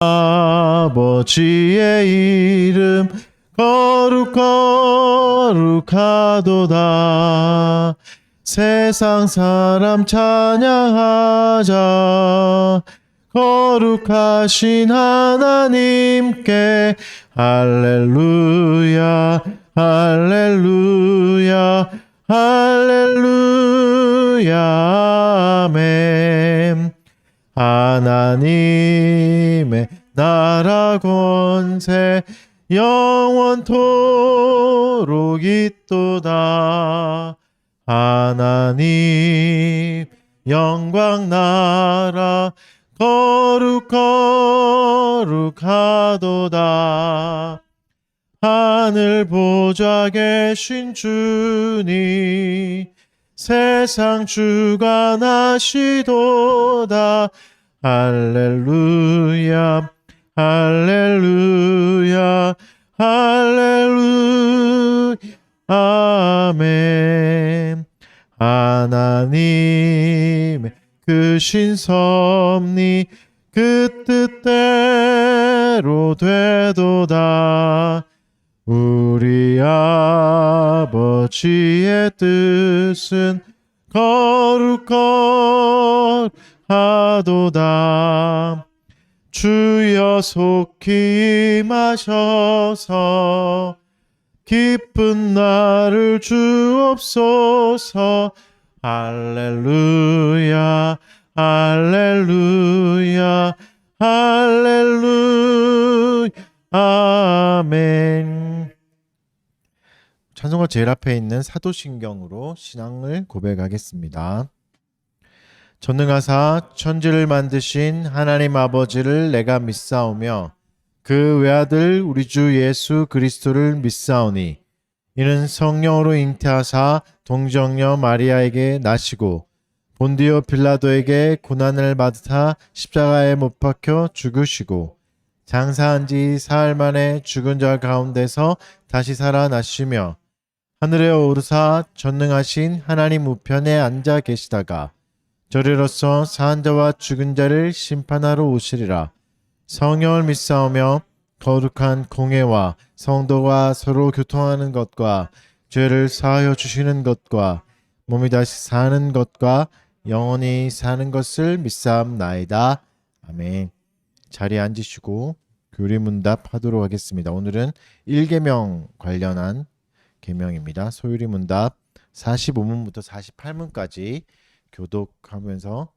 아버지의 이름 거룩하도다. 세상 사람 찬양하자. 거룩하신 하나님께 할렐루야 할렐루야 할렐루야 아멘. 하나님의 나라 권세 영원토록 있도다. 하나님 영광 나라 거룩하도다. 하늘 보좌 계신 주님 세상 주관하시도다. 할렐루야 할렐루야 할렐루야 아멘. 하나님의 크신 섭리 그 뜻대로 되도다. 우리 아버지의 뜻은 거룩하도다. 주여 속히 임하셔서 기쁜 날을 주옵소서. 할렐루야 할렐루야 할렐루야 아멘. 찬송가 제일 앞에 있는 사도신경으로 신앙을 고백하겠습니다. 전능하사 천지를 만드신 하나님 아버지를 내가 믿사오며 그 외아들 우리 주 예수 그리스도를 믿사오니 이는 성령으로 잉태하사 동정녀 마리아에게 나시고 본디오 빌라도에게 고난을 받으사 십자가에 못 박혀 죽으시고 장사한 지 사흘 만에 죽은 자 가운데서 다시 살아나시며 하늘에 오르사 전능하신 하나님 우편에 앉아 계시다가 저리로서 사한 자와 죽은 자를 심판하러 오시리라. 성령을 믿사오며 거룩한 공회와 성도가 서로 교통하는 것과 죄를 사하여 주시는 것과 몸이 다시 사는 것과 영원히 사는 것을 믿사옵나이다. 아멘. 자리에 앉으시고 교리문답 하도록 하겠습니다. 오늘은 1계명 관련한 계명입니다. 소유리문답 45문부터 48문까지 교독하면서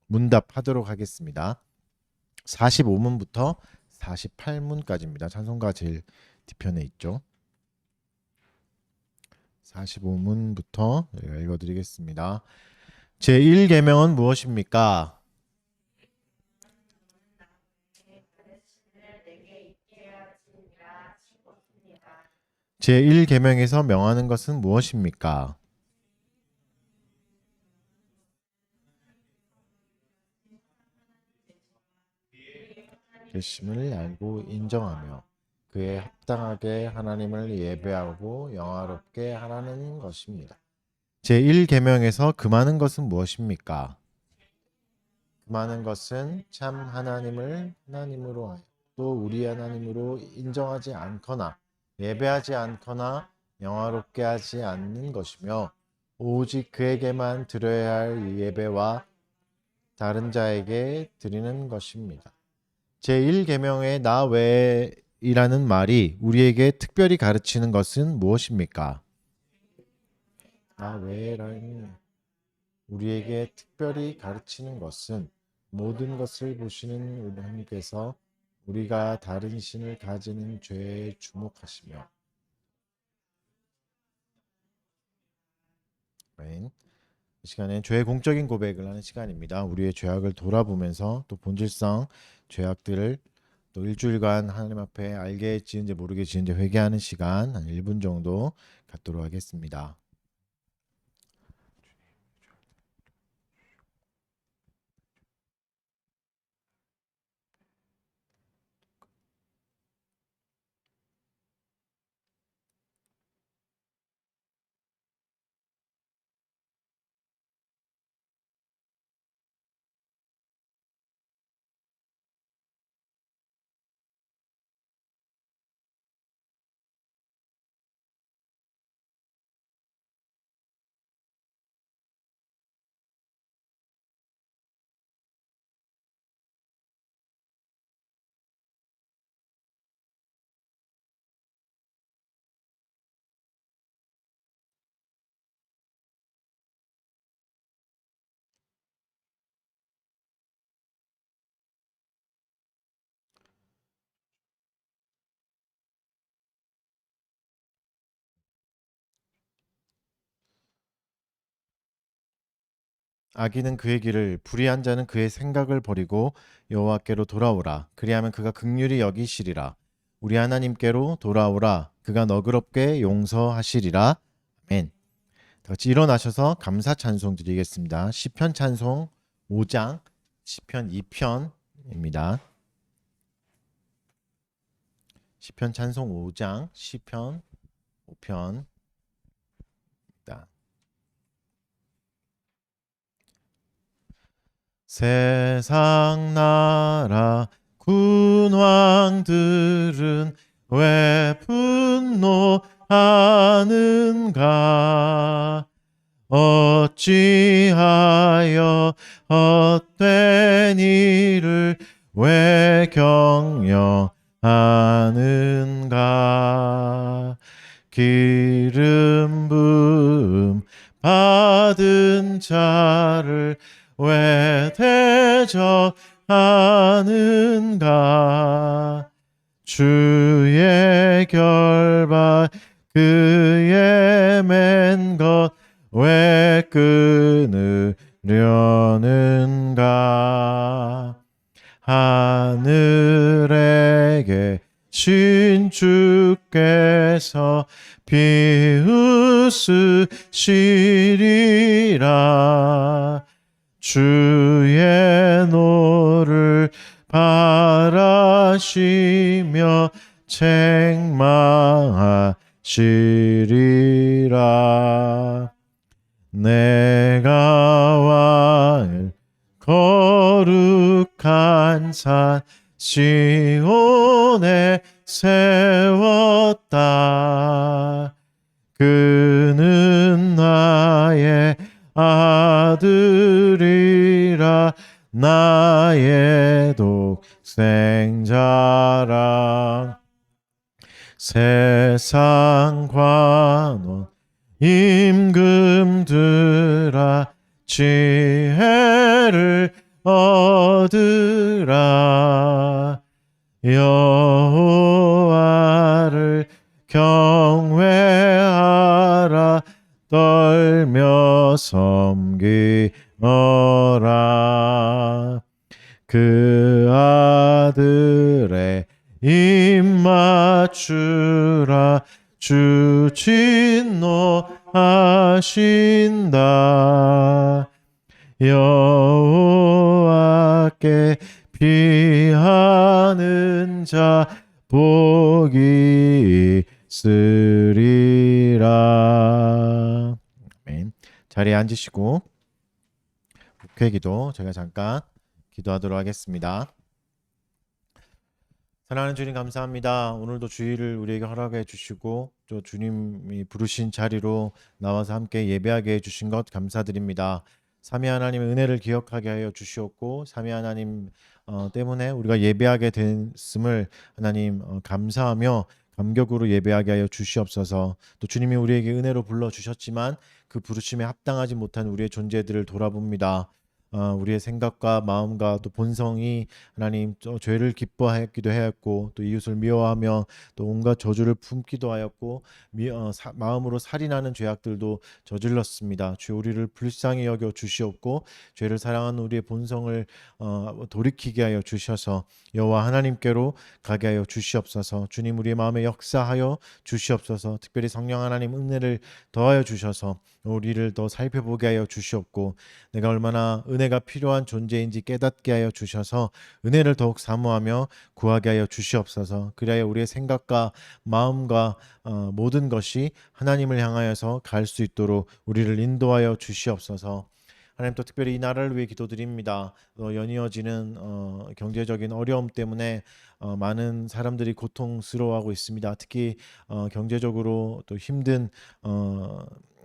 문답하도록 하겠습니다. 45문부터 48문까지입니다. 찬송가 제일 뒤편에 있죠. 45문부터 읽어드리겠습니다. 제1계명은 무엇입니까? 제1계명에서 명하는 것은 무엇입니까? 계심을 알고 인정하며 그에 합당하게 하나님을 예배하고 영화롭게 하라는 것입니다. 제1계명에서 금하는 것은 무엇입니까? 금하는 것은 참 하나님을 하나님으로 하여 또 우리 하나님으로 인정하지 않거나 예배하지 않거나 영화롭게 하지 않는 것이며 오직 그에게만 드려야 할 예배와 다른 자에게 드리는 것입니다. 제1계명의 나 외이라는 말이 우리에게 특별히 가르치는 것은 무엇입니까? 나 외라는 우리에게 특별히 가르치는 것은 모든 것을 보시는 하나님께서 우리가 다른 신을 가지는 죄에 주목하시며 이 시간엔 죄의 공적인 고백을 하는 시간입니다. 우리의 죄악을 돌아보면서 또 본질성 죄악들을 또 일주일간 하나님 앞에 알게 지은지 모르게 지은지 회개하는 시간 한 1분 정도 갖도록 하겠습니다. 악인은 그의 길을, 불의한 자는 그의 생각을 버리고 여호와께로 돌아오라. 그리하면 그가 긍휼히 여기시리라. 우리 하나님께로 돌아오라. 그가 너그럽게 용서하시리라. 아멘. 다 같이 일어나셔서 감사 찬송 드리겠습니다. 시편 찬송 5장 시편 2편입니다. 시편 찬송 5장 시편 5편입니다. 세상 나라 군왕들은 왜 분노하는가? 어찌하여 헛된 일을 왜 경영하는가? 기름 부음 받은 자를 왜 대적하는가? 주의 결박 그의 맨 것 왜 끊으려는가? 하늘에 계신 주께서 비웃으시리라. 주의 노를 바라시며 책망하시리라. 내가 왕을 거룩한 산 시온에 세웠다. 그는 나의 아들이라. 나의 독생자라. 세상 관원 임금들아 지혜를 얻으라. 여호와를 경외하라. 떨며 섬기어라. 그 아들의 입 맞추라. 주 진노하신다. 여호와께 피하는 자 복이 있으리라. 아멘. 자리에 앉으시고 국회기도 제가 잠깐 기도하도록 하겠습니다. 사랑하는 주님 감사합니다. 오늘도 주일을 우리에게 허락해 주시고 또 주님이 부르신 자리로 나와서 함께 예배하게 해주신 것 감사드립니다. 삼위 하나님의 은혜를 기억하게 하여 주시옵고 삼위 하나님 때문에 우리가 예배하게 됐음을 하나님 감사하며 감격으로 예배하게 하여 주시옵소서. 또 주님이 우리에게 은혜로 불러주셨지만 그 부르심에 합당하지 못한 우리의 존재들을 돌아봅니다. 우리의 생각과 마음과 또 본성이 하나님 죄를 기뻐하였기도 하였고 또 이웃을 미워하며 또 온갖 저주를 품기도 하였고 마음으로 살인하는 죄악들도 저질렀습니다. 주 우리를 불쌍히 여겨 주시옵고 죄를 사랑하는 우리의 본성을 돌이키게 하여 주셔서 여호와 하나님께로 가게 하여 주시옵소서. 주님 우리의 마음에 역사하여 주시옵소서. 특별히 성령 하나님 은혜를 더하여 주셔서 우리를 더 살펴보게 하여 주시옵고 내가 얼마나 은혜가 필요한 존재인지 깨닫게 하여 주셔서 은혜를 더욱 사모하며 구하게 하여 주시옵소서. 그리하여 우리의 생각과 마음과 모든 것이 하나님을 향하여서 갈 수 있도록 우리를 인도하여 주시옵소서. 하나님 또 특별히 이 나라를 위해 기도드립니다. 연이어지는 경제적인 어려움 때문에 많은 사람들이 고통스러워하고 있습니다. 특히 경제적으로 또 힘든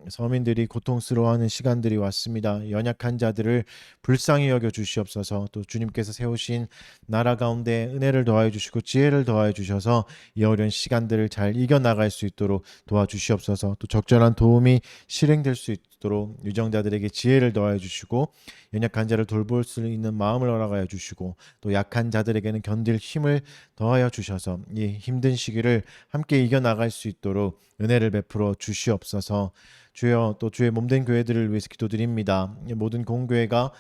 서민들이 고통스러워하는 시간들이 왔습니다. 연약한 자들을 불쌍히 여겨 주시옵소서. 또 주님께서 세우신 나라 가운데 은혜를 더하여 주시고 지혜를 더하여 주셔서 이 어려운 시간들을 잘 이겨나갈 수 있도록 도와주시옵소서. 또 적절한 도움이 실행될 수 있도록 유정자들에게 지혜를 더하여 주시고 연약한 자를 돌볼 수 있는 마음을 허락하여 주시고 또 약한 자들에게는 견딜 힘을 더하여 주셔서 이 힘든 시기를 함께 이겨나갈 수 있도록 은혜를 베풀어 주시옵소서. 주여, 또 주의 몸된 교회들을 위해서 기도드립니다. 이 모든 공교회가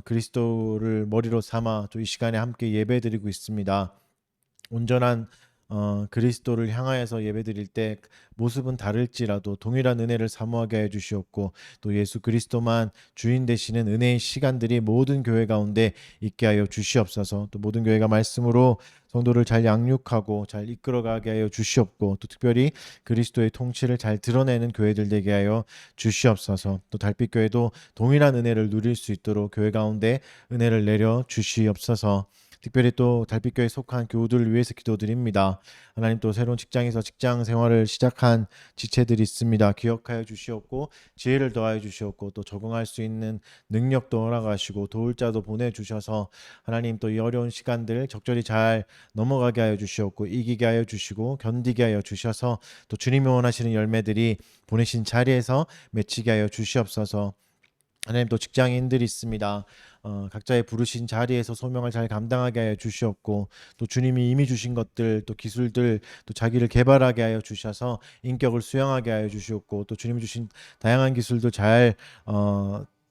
그리스도를 머리로 삼아 또 이 시간에 함께 예배드리고 있습니다. 온전한 그리스도를 향하여서 예배드릴 때 모습은 다를지라도 동일한 은혜를 사모하게 하여 주시옵고 또 예수 그리스도만 주인 되시는 은혜의 시간들이 모든 교회 가운데 있게 하여 주시옵소서. 또 모든 교회가 말씀으로 성도를 잘 양육하고 잘 이끌어가게 하여 주시옵고 또 특별히 그리스도의 통치를 잘 드러내는 교회들 되게 하여 주시옵소서. 또 달빛교회도 동일한 은혜를 누릴 수 있도록 교회 가운데 은혜를 내려 주시옵소서. 특별히 또 달빛교회에 속한 교우들을 위해서 기도드립니다. 하나님, 또 새로운 직장에서 직장 생활을 시작한 지체들이 있습니다. 기억하여 주시옵고 지혜를 더하여 주시옵고 또 적응할 수 있는 능력도 허락하시고 도울 자도 보내주셔서 하나님, 또 이 어려운 시간들 적절히 잘 넘어가게 하여 주시옵고 이기게 하여 주시고 견디게 하여 주셔서 또 주님이 원하시는 열매들이 보내신 자리에서 맺히게 하여 주시옵소서. 하나님, 또 직장인들이 있습니다. 각자의 부르신 자리에서 소명을 잘 감당하게 하여 주시옵고 또 주님이 이미 주신 것들 또 기술들 또 자기를 개발하게 하여 주셔서 인격을 수양하게 하여 주시옵고 또 주님이 주신 다양한 기술도 잘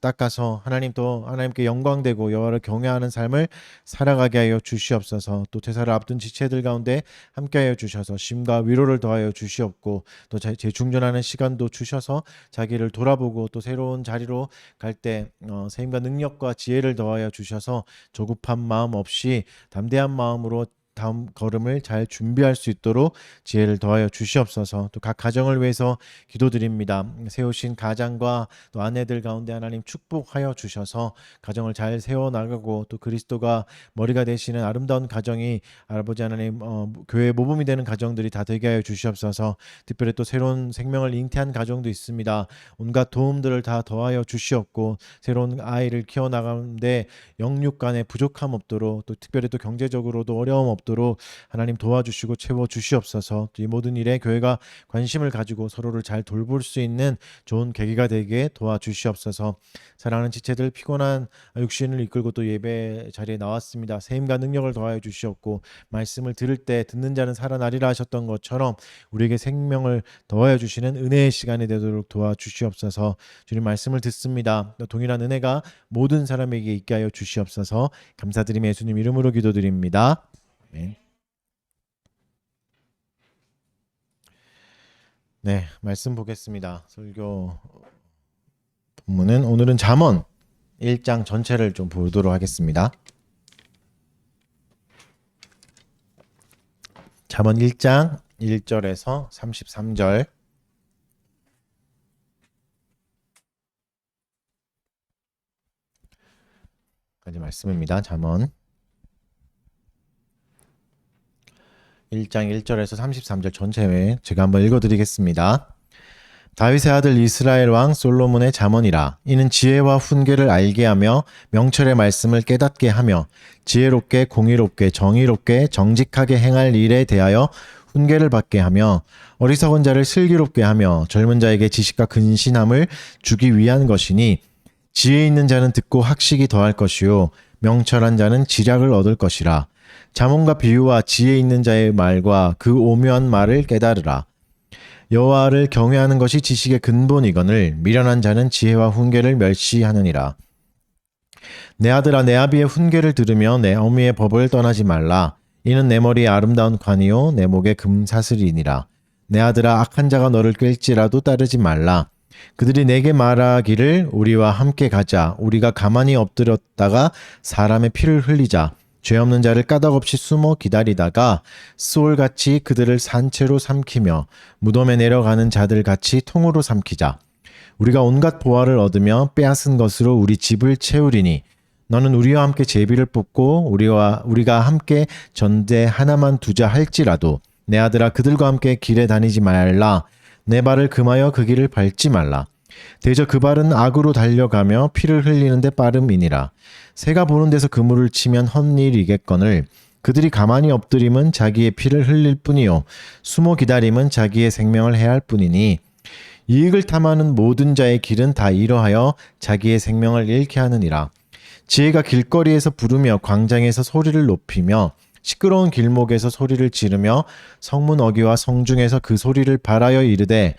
닦아서 하나님, 또 하나님께 영광되고 여호와를 경외하는 삶을 살아가게 하여 주시옵소서. 또 제사를 앞둔 지체들 가운데 함께하여 주셔서 심과 위로를 더하여 주시옵고 또 재충전하는 시간도 주셔서 자기를 돌아보고 또 새로운 자리로 갈 때 세임과 능력과 지혜를 더하여 주셔서 조급한 마음 없이 담대한 마음으로 다음 걸음을 잘 준비할 수 있도록 지혜를 더하여 주시옵소서. 또 각 가정을 위해서 기도드립니다. 세우신 가장과 또 아내들 가운데 하나님 축복하여 주셔서 가정을 잘 세워나가고 또 그리스도가 머리가 되시는 아름다운 가정이 아버지 하나님 교회의 모범이 되는 가정들이 다 되게 하여 주시옵소서. 특별히 또 새로운 생명을 잉태한 가정도 있습니다. 온갖 도움들을 다 더하여 주시옵고 새로운 아이를 키워나가는데 영육 간의 부족함 없도록 또 특별히 또 경제적으로도 어려움 없도록 하나님 도와주시고 채워주시옵소서. 이 모든 일에 교회가 관심을 가지고 서로를 잘 돌볼 수 있는 좋은 계기가 되게 도와주시옵소서. 사랑하는 지체들, 피곤한 육신을 이끌고 또 예배 자리에 나왔습니다. 세임과 능력을 더하여 주시옵고 말씀을 들을 때 듣는 자는 살아나리라 하셨던 것처럼 우리에게 생명을 더하여 주시는 은혜의 시간이 되도록 도와주시옵소서. 주님 말씀을 듣습니다. 동일한 은혜가 모든 사람에게 있게 하여 주시옵소서. 감사드리며 예수님 이름으로 기도드립니다. 네, 말씀 보겠습니다. 설교 본문은 오늘은 잠언 1장 전체를 좀 보도록 하겠습니다. 잠언 1장 1절에서 33절 까지 말씀입니다. 잠언 1장 1절에서 33절 전체 제가 한번 읽어드리겠습니다. 다윗의 아들 이스라엘 왕 솔로몬의 잠언이라. 이는 지혜와 훈계를 알게 하며 명철의 말씀을 깨닫게 하며 지혜롭게 공의롭게 정의롭게 정직하게 행할 일에 대하여 훈계를 받게 하며 어리석은 자를 슬기롭게 하며 젊은 자에게 지식과 근신함을 주기 위한 것이니 지혜 있는 자는 듣고 학식이 더할 것이요 명철한 자는 지략을 얻을 것이라. 잠언과 비유와 지혜 있는 자의 말과 그 오묘한 말을 깨달으라. 여호와를 경외하는 것이 지식의 근본이거늘 미련한 자는 지혜와 훈계를 멸시하느니라. 내 아들아, 내 아비의 훈계를 들으며 내 어미의 법을 떠나지 말라. 이는 내 머리에 아름다운 관이요 내 목에 금사슬이니라. 내 아들아, 악한 자가 너를 끌지라도 따르지 말라. 그들이 내게 말하기를 우리와 함께 가자. 우리가 가만히 엎드렸다가 사람의 피를 흘리자. 죄 없는 자를 까닭없이 숨어 기다리다가 수올같이 그들을 산채로 삼키며 무덤에 내려가는 자들같이 통으로 삼키자. 우리가 온갖 보화를 얻으며 빼앗은 것으로 우리 집을 채우리니 너는 우리와 함께 제비를 뽑고 우리가 함께 전대 하나만 두자 할지라도 내 아들아, 그들과 함께 길에 다니지 말라. 내 발을 금하여 그 길을 밟지 말라. 대저 그 발은 악으로 달려가며 피를 흘리는데 빠름이니라. 새가 보는 데서 그물을 치면 헛일이겠거늘 그들이 가만히 엎드림은 자기의 피를 흘릴 뿐이요 숨어 기다림은 자기의 생명을 해할 뿐이니 이익을 탐하는 모든 자의 길은 다 이러하여 자기의 생명을 잃게 하느니라. 지혜가 길거리에서 부르며 광장에서 소리를 높이며 시끄러운 길목에서 소리를 지르며 성문 어귀와 성중에서 그 소리를 발하여 이르되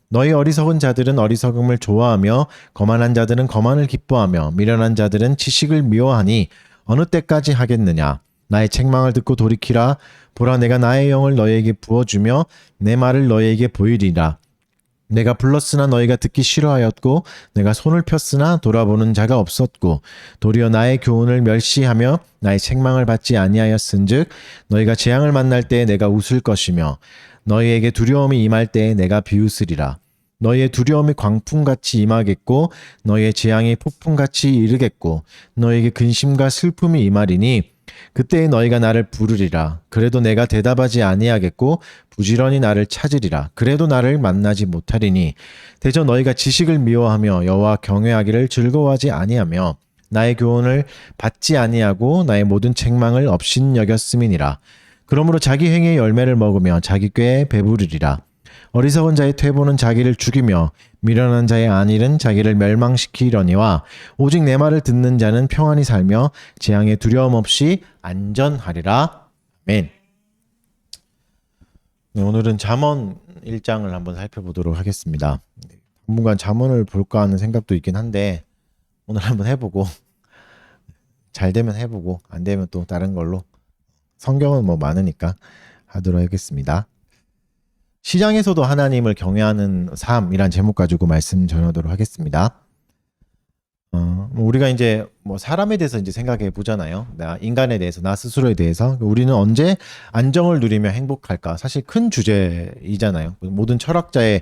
너희 어리석은 자들은 어리석음을 좋아하며 거만한 자들은 거만을 기뻐하며 미련한 자들은 지식을 미워하니 어느 때까지 하겠느냐. 나의 책망을 듣고 돌이키라. 보라, 내가 나의 영을 너희에게 부어주며 내 말을 너희에게 보이리라. 내가 불렀으나 너희가 듣기 싫어하였고 내가 손을 폈으나 돌아보는 자가 없었고 도리어 나의 교훈을 멸시하며 나의 책망을 받지 아니하였은즉 너희가 재앙을 만날 때에 내가 웃을 것이며 너희에게 두려움이 임할 때에 내가 비웃으리라. 너희의 두려움이 광풍같이 임하겠고 너희의 재앙이 폭풍같이 이르겠고 너희에게 근심과 슬픔이 임하리니 그때에 너희가 나를 부르리라. 그래도 내가 대답하지 아니하겠고 부지런히 나를 찾으리라. 그래도 나를 만나지 못하리니 대저 너희가 지식을 미워하며 여호와 경외하기를 즐거워하지 아니하며 나의 교훈을 받지 아니하고 나의 모든 책망을 업신여겼음이니라. 그러므로 자기 행위의 열매를 먹으며 자기 꾀에 배부르리라. 어리석은 자의 퇴보는 자기를 죽이며 미련한 자의 안일은 자기를 멸망시키려니와 오직 내 말을 듣는 자는 평안히 살며 재앙에 두려움 없이 안전하리라. 아멘. 네, 오늘은 잠언 1장을 한번 살펴보도록 하겠습니다. 당분간 잠언을 볼까 하는 생각도 있긴 한데 오늘 한번 해보고 잘 되면 해보고 안 되면 또 다른 걸로, 성경은 뭐 많으니까 하도록 하겠습니다. 시장에서도 하나님을 경외하는 삶이란 제목 가지고 말씀 전하도록 하겠습니다. 우리가 이제 뭐 사람에 대해서 이제 생각해 보잖아요. 나 인간에 대해서, 나 스스로에 대해서 우리는 언제 안정을 누리며 행복할까? 사실 큰 주제이잖아요. 모든 철학자의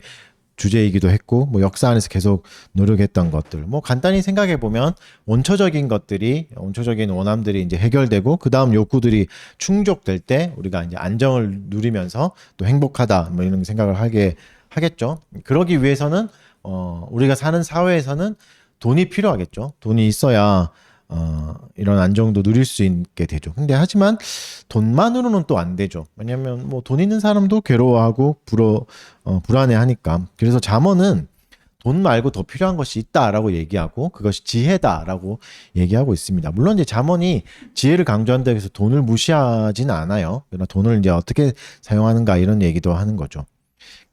주제이기도 했고, 뭐 역사 안에서 계속 노력했던 것들, 뭐 간단히 생각해 보면 원초적인 것들이, 원초적인 원함들이 이제 해결되고 그 다음 욕구들이 충족될 때 우리가 이제 안정을 누리면서 또 행복하다, 뭐 이런 생각을 하게 하겠죠. 그러기 위해서는 우리가 사는 사회에서는 돈이 필요하겠죠. 돈이 있어야 이런 안정도 누릴 수 있게 되죠. 근데 하지만 돈만으로는 또 안 되죠. 왜냐면 뭐 돈 있는 사람도 괴로워하고 불안해하니까. 그래서 잠언은 돈 말고 더 필요한 것이 있다라고 얘기하고 그것이 지혜다라고 얘기하고 있습니다. 물론 이제 잠언이 지혜를 강조한다고 해서 돈을 무시하지는 않아요. 그러나 돈을 이제 어떻게 사용하는가 이런 얘기도 하는 거죠.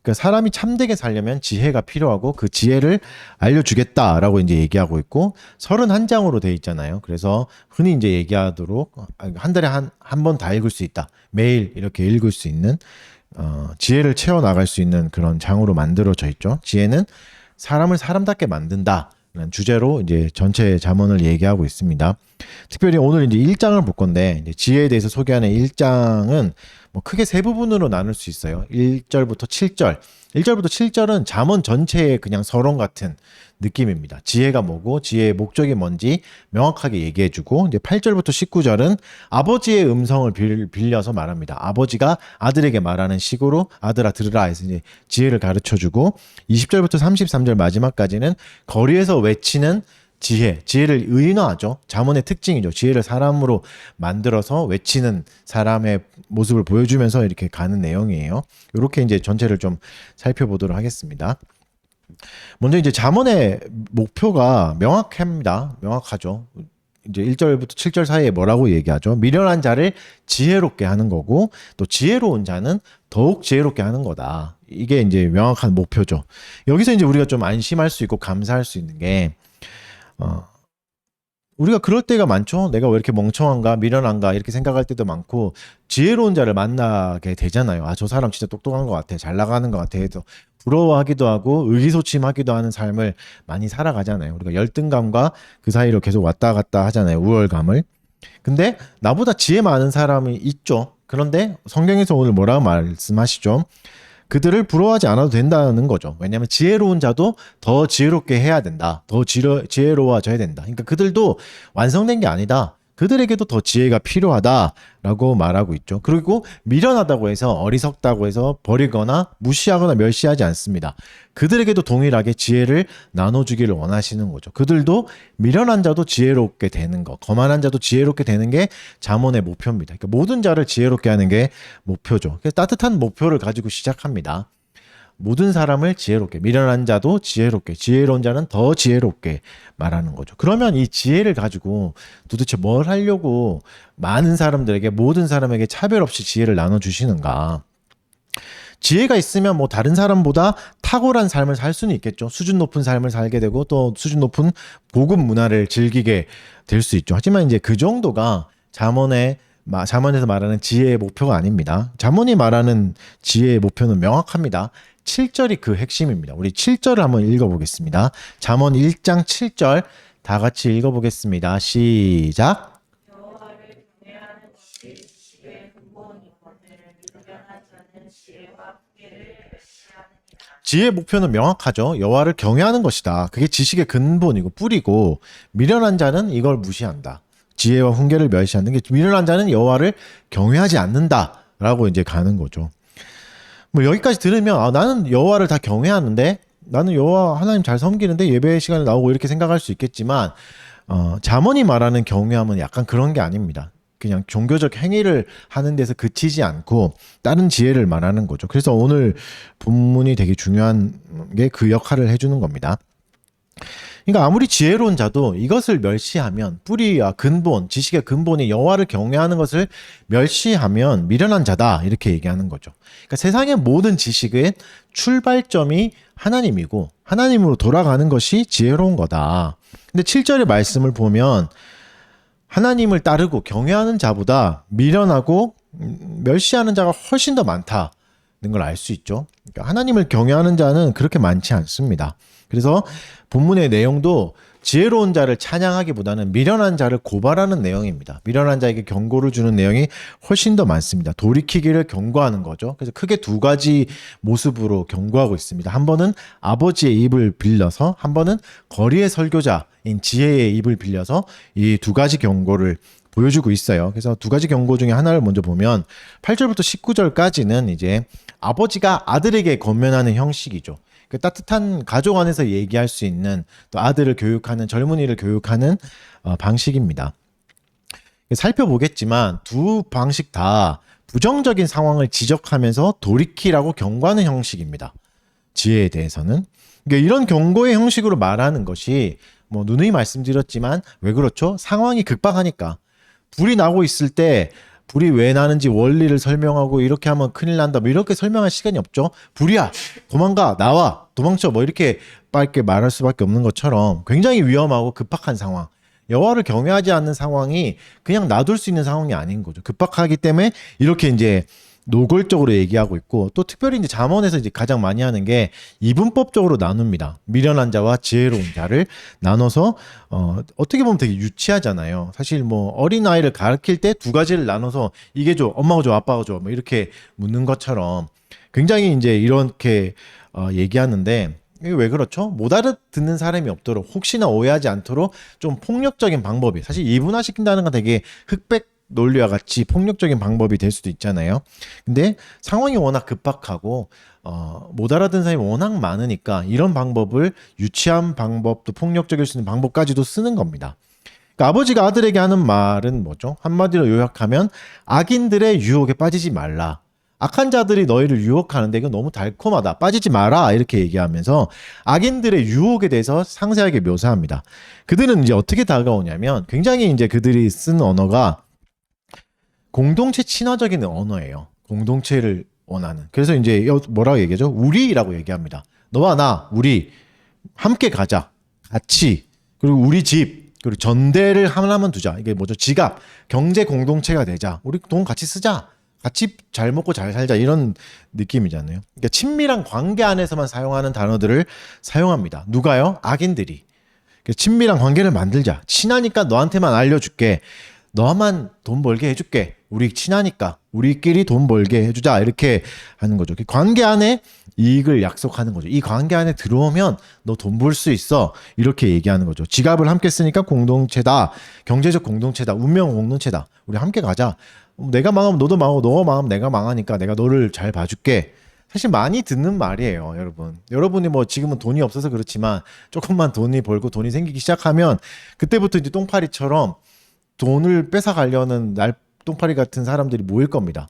그러니까 사람이 참되게 살려면 지혜가 필요하고 그 지혜를 알려주겠다라고 이제 얘기하고 있고 31장으로 돼 있잖아요. 그래서 흔히 이제 얘기하도록 한 달에 한 번 다 읽을 수 있다. 매일 이렇게 읽을 수 있는 지혜를 채워나갈 수 있는 그런 장으로 만들어져 있죠. 지혜는 사람을 사람답게 만든다. 라는 주제로 이제 전체 잠언을 얘기하고 있습니다. 특별히 오늘 이제 1장을 볼 건데 이제 지혜에 대해서 소개하는 1장은 뭐 크게 세 부분으로 나눌 수 있어요. 1절부터 7절. 1절부터 7절은 잠언 전체의 그냥 서론 같은 느낌입니다. 지혜가 뭐고 지혜의 목적이 뭔지 명확하게 얘기해주고 이제 8절부터 19절은 아버지의 음성을 빌려서 말합니다. 아버지가 아들에게 말하는 식으로 아들아 들으라 해서 이제 지혜를 가르쳐주고 20절부터 33절 마지막까지는 거리에서 외치는 지혜를 의인화하죠. 잠언의 특징이죠. 지혜를 사람으로 만들어서 외치는 사람의 모습을 보여주면서 이렇게 가는 내용이에요. 이렇게 이제 전체를 좀 살펴보도록 하겠습니다. 먼저 이제 잠언의 목표가 명확합니다. 명확하죠. 이제 1절부터 7절 사이에 뭐라고 얘기하죠? 미련한 자를 지혜롭게 하는 거고 또 지혜로운 자는 더욱 지혜롭게 하는 거다. 이게 이제 명확한 목표죠. 여기서 이제 우리가 좀 안심할 수 있고 감사할 수 있는 게 우리가 그럴 때가 많죠. 내가 왜 이렇게 멍청한가, 미련한가 이렇게 생각할 때도 많고 지혜로운 자를 만나게 되잖아요. 아, 저 사람 진짜 똑똑한 것 같아, 잘 나가는 것 같아 해서 부러워하기도 하고 의기소침하기도 하는 삶을 많이 살아가잖아요. 우리가 열등감과 그 사이로 계속 왔다 갔다 하잖아요. 우월감을. 근데 나보다 지혜 많은 사람이 있죠. 그런데 성경에서 오늘 뭐라고 말씀하시죠? 그들을 부러워하지 않아도 된다는 거죠. 왜냐하면 지혜로운 자도 더 지혜롭게 해야 된다. 더 지혜로워져야 된다. 그러니까 그들도 완성된 게 아니다. 그들에게도 더 지혜가 필요하다라고 말하고 있죠. 그리고 미련하다고 해서 어리석다고 해서 버리거나 무시하거나 멸시하지 않습니다. 그들에게도 동일하게 지혜를 나눠주기를 원하시는 거죠. 그들도 미련한 자도 지혜롭게 되는 거, 거만한 자도 지혜롭게 되는 게 잠언의 목표입니다. 그러니까 모든 자를 지혜롭게 하는 게 목표죠. 그래서 따뜻한 목표를 가지고 시작합니다. 모든 사람을 지혜롭게, 미련한 자도 지혜롭게, 지혜로운 자는 더 지혜롭게 말하는 거죠. 그러면 이 지혜를 가지고 도대체 뭘 하려고 많은 사람들에게, 모든 사람에게 차별 없이 지혜를 나눠주시는가? 지혜가 있으면 뭐 다른 사람보다 탁월한 삶을 살 수는 있겠죠. 수준 높은 삶을 살게 되고 또 수준 높은 고급 문화를 즐기게 될 수 있죠. 하지만 이제 그 정도가 잠언에서 말하는 지혜의 목표가 아닙니다. 잠언이 말하는 지혜의 목표는 명확합니다. 7절이 그 핵심입니다. 우리 7절을 한번 읽어보겠습니다. 잠언 1장 7절 다 같이 읽어보겠습니다. 시작. 지혜의 목표는 명확하죠. 여호와를 경외하는 것이다. 그게 지식의 근본이고 뿌리고, 미련한 자는 이걸 무시한다. 지혜와 훈계를 멸시하는 게, 미련한 자는 여호와를 경외하지 않는다라고 이제 가는 거죠. 뭐 여기까지 들으면 나는 여호와를 다 경외하는데, 나는 여호와 하나님 잘 섬기는데 예배 시간에 나오고 이렇게 생각할 수 있겠지만, 잠언이 말하는 경외함은 약간 그런 게 아닙니다. 그냥 종교적 행위를 하는 데서 그치지 않고 다른 지혜를 말하는 거죠. 그래서 오늘 본문이 되게 중요한 게 그 역할을 해주는 겁니다. 그러니까 아무리 지혜로운 자도 이것을 멸시하면, 뿌리와 근본, 지식의 근본이 여호와를 경외하는 것을 멸시하면 미련한 자다, 이렇게 얘기하는 거죠. 그러니까 세상의 모든 지식의 출발점이 하나님이고 하나님으로 돌아가는 것이 지혜로운 거다. 근데 7절의 말씀을 보면 하나님을 따르고 경외하는 자보다 미련하고 멸시하는 자가 훨씬 더 많다는 걸 알 수 있죠. 그러니까 하나님을 경외하는 자는 그렇게 많지 않습니다. 그래서 본문의 내용도 지혜로운 자를 찬양하기보다는 미련한 자를 고발하는 내용입니다. 미련한 자에게 경고를 주는 내용이 훨씬 더 많습니다. 돌이키기를 경고하는 거죠. 그래서 크게 두 가지 모습으로 경고하고 있습니다. 한 번은 아버지의 입을 빌려서, 한 번은 거리의 설교자인 지혜의 입을 빌려서 이 두 가지 경고를 보여주고 있어요. 그래서 두 가지 경고 중에 하나를 먼저 보면 8절부터 19절까지는 이제 아버지가 아들에게 권면하는 형식이죠. 그 따뜻한 가족 안에서 얘기할 수 있는, 또 아들을 교육하는, 젊은이를 교육하는 방식입니다. 살펴보겠지만 두 방식 다 부정적인 상황을 지적하면서 돌이키라고 경고하는 형식입니다. 지혜에 대해서는. 그러니까 이런 경고의 형식으로 말하는 것이 뭐 누누이 말씀드렸지만 왜 그렇죠? 상황이 급박하니까. 불이 나고 있을 때 불이 왜 나는지 원리를 설명하고 이렇게 하면 큰일 난다, 뭐 이렇게 설명할 시간이 없죠. 불이야, 도망가, 나와, 도망쳐, 뭐 이렇게 빨게 말할 수밖에 없는 것처럼 굉장히 위험하고 급박한 상황, 여호와를 경외하지 않는 상황이 그냥 놔둘 수 있는 상황이 아닌 거죠. 급박하기 때문에 이렇게 이제 노골적으로 얘기하고 있고, 또 특별히 이제 잠언에서 이제 가장 많이 하는 게 이분법적으로 나눕니다. 미련한 자와 지혜로운 자를 나눠서 어떻게 보면 되게 유치하잖아요. 사실 뭐 어린 아이를 가르칠 때 두 가지를 나눠서 이게 줘, 엄마가 줘, 아빠가 줘, 뭐 이렇게 묻는 것처럼 굉장히 이제 이렇게 얘기하는데, 이게 왜 그렇죠? 못 알아듣는 사람이 없도록, 혹시나 오해하지 않도록 좀 폭력적인 방법이, 사실 이분화시킨다는 건 되게 흑백 논리와 같이 폭력적인 방법이 될 수도 있잖아요. 근데 상황이 워낙 급박하고 못 알아듣는 사람이 워낙 많으니까 이런 방법을, 유치한 방법도 폭력적일 수 있는 방법까지도 쓰는 겁니다. 그러니까 아버지가 아들에게 하는 말은 뭐죠? 한마디로 요약하면 악인들의 유혹에 빠지지 말라. 악한 자들이 너희를 유혹하는데 이건 너무 달콤하다, 빠지지 마라, 이렇게 얘기하면서 악인들의 유혹에 대해서 상세하게 묘사합니다. 그들은 이제 어떻게 다가오냐면, 굉장히 이제 그들이 쓴 언어가 공동체 친화적인 언어예요. 공동체를 원하는. 그래서 이제 뭐라고 얘기하죠? 우리라고 얘기합니다. 너와 나, 우리 함께 가자, 같이, 그리고 우리 집, 그리고 전대를 하나만 두자. 이게 뭐죠? 지갑, 경제 공동체가 되자. 우리 돈 같이 쓰자. 같이 잘 먹고 잘 살자, 이런 느낌이잖아요. 그러니까 친밀한 관계 안에서만 사용하는 단어들을 사용합니다. 누가요? 악인들이. 친밀한 관계를 만들자. 친하니까 너한테만 알려줄게. 너만 돈 벌게 해줄게. 우리 친하니까 우리끼리 돈 벌게 해주자, 이렇게 하는 거죠. 관계 안에 이익을 약속하는 거죠. 이 관계 안에 들어오면 너 돈 벌 수 있어, 이렇게 얘기하는 거죠. 지갑을 함께 쓰니까 공동체다, 경제적 공동체다, 운명 공동체다. 우리 함께 가자. 내가 망하면 너도 망하고, 너가 망하면 내가 망하니까 내가 너를 잘 봐줄게. 사실 많이 듣는 말이에요, 여러분. 여러분이 뭐 지금은 돈이 없어서 그렇지만 조금만 돈이 벌고 돈이 생기기 시작하면 그때부터 이제 똥파리처럼 돈을 뺏어가려는 똥파리 같은 사람들이 모일 겁니다.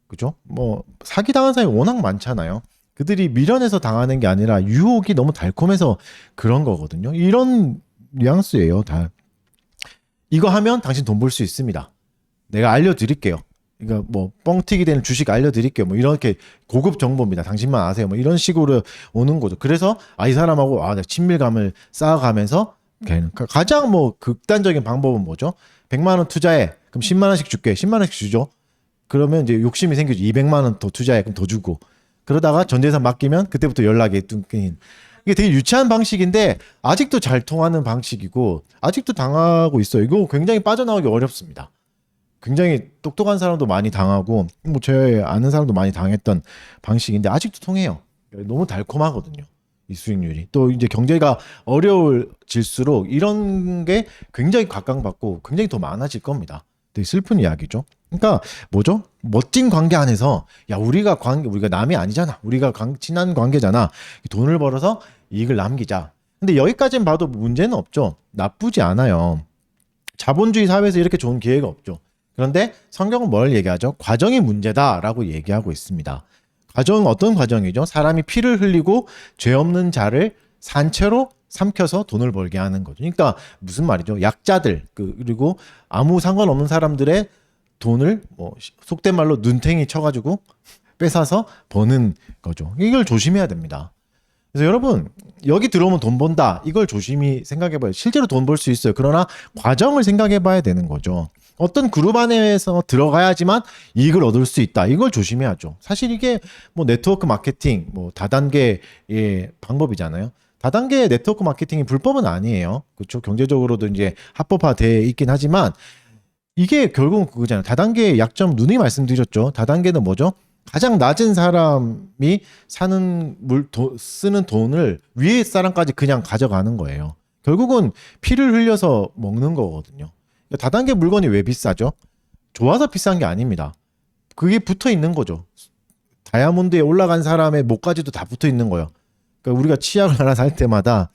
그죠? 뭐 사기당한 사람이 워낙 많잖아요. 그들이 미련해서 당하는 게 아니라 유혹이 너무 달콤해서 그런 거거든요. 이런 뉘앙스예요. 다. 이거 하면 당신 돈 벌 수 있습니다. 내가 알려드릴게요. 그러니까 뭐 뻥튀기 되는 주식 알려드릴게요. 뭐 이렇게 고급 정보입니다. 당신만 아세요. 뭐 이런 식으로 오는 거죠. 그래서 이 사람하고 내가 친밀감을 쌓아가면서 가장 뭐 극단적인 방법은 뭐죠? 100만 원 투자해. 그럼 10만 원씩 줄게. 10만 원씩 주죠. 그러면 이제 욕심이 생기죠. 200만 원 더 투자해. 그럼 더 주고. 그러다가 전재산 맡기면 그때부터 연락이 끊긴. 이게 되게 유치한 방식인데 아직도 잘 통하는 방식이고 아직도 당하고 있어요. 이거 굉장히 빠져나오기 어렵습니다. 굉장히 똑똑한 사람도 많이 당하고 뭐 제 아는 사람도 많이 당했던 방식인데 아직도 통해요. 너무 달콤하거든요. 이 수익률이. 또 이제 경제가 어려워질수록 이런 게 굉장히 각광받고 굉장히 더 많아질 겁니다. 되게 슬픈 이야기죠. 그러니까 뭐죠? 멋진 관계 안에서 우리가 남이 아니잖아. 우리가 친한 관계잖아. 돈을 벌어서 이익을 남기자. 근데 여기까지는 봐도 문제는 없죠. 나쁘지 않아요. 자본주의 사회에서 이렇게 좋은 기회가 없죠. 그런데 성경은 뭘 얘기하죠? 과정이 문제다라고 얘기하고 있습니다. 과정은 어떤 과정이죠? 사람이 피를 흘리고 죄 없는 자를 산채로 삼켜서 돈을 벌게 하는 거죠. 그러니까 무슨 말이죠? 약자들 그리고 아무 상관없는 사람들의 돈을 뭐 속된 말로 눈탱이 쳐가지고 뺏어서 버는 거죠. 이걸 조심해야 됩니다. 그래서 여러분 여기 들어오면 돈 번다. 이걸 조심히 생각해봐요. 실제로 돈 벌 수 있어요. 그러나 과정을 생각해봐야 되는 거죠. 어떤 그룹 안에서 들어가야지만 이익을 얻을 수 있다. 이걸 조심해야죠. 사실 이게 뭐 네트워크 마케팅, 뭐 다단계의 방법이잖아요. 다단계 네트워크 마케팅이 불법은 아니에요. 그렇죠? 경제적으로도 이제 합법화되어 있긴 하지만 이게 결국은 그거잖아요. 다단계의 약점 누누이 말씀드렸죠. 다단계는 뭐죠? 가장 낮은 사람이 쓰는 돈을 위에 사람까지 그냥 가져가는 거예요. 결국은 피를 흘려서 먹는 거거든요. 다단계 물건이 왜 비싸죠? 좋아서 비싼 게 아닙니다. 그게 붙어 있는 거죠. 다이아몬드에 올라간 사람의 목까지도 다 붙어 있는 거예요. 그러니까 우리가 치약을 하나 살 때마다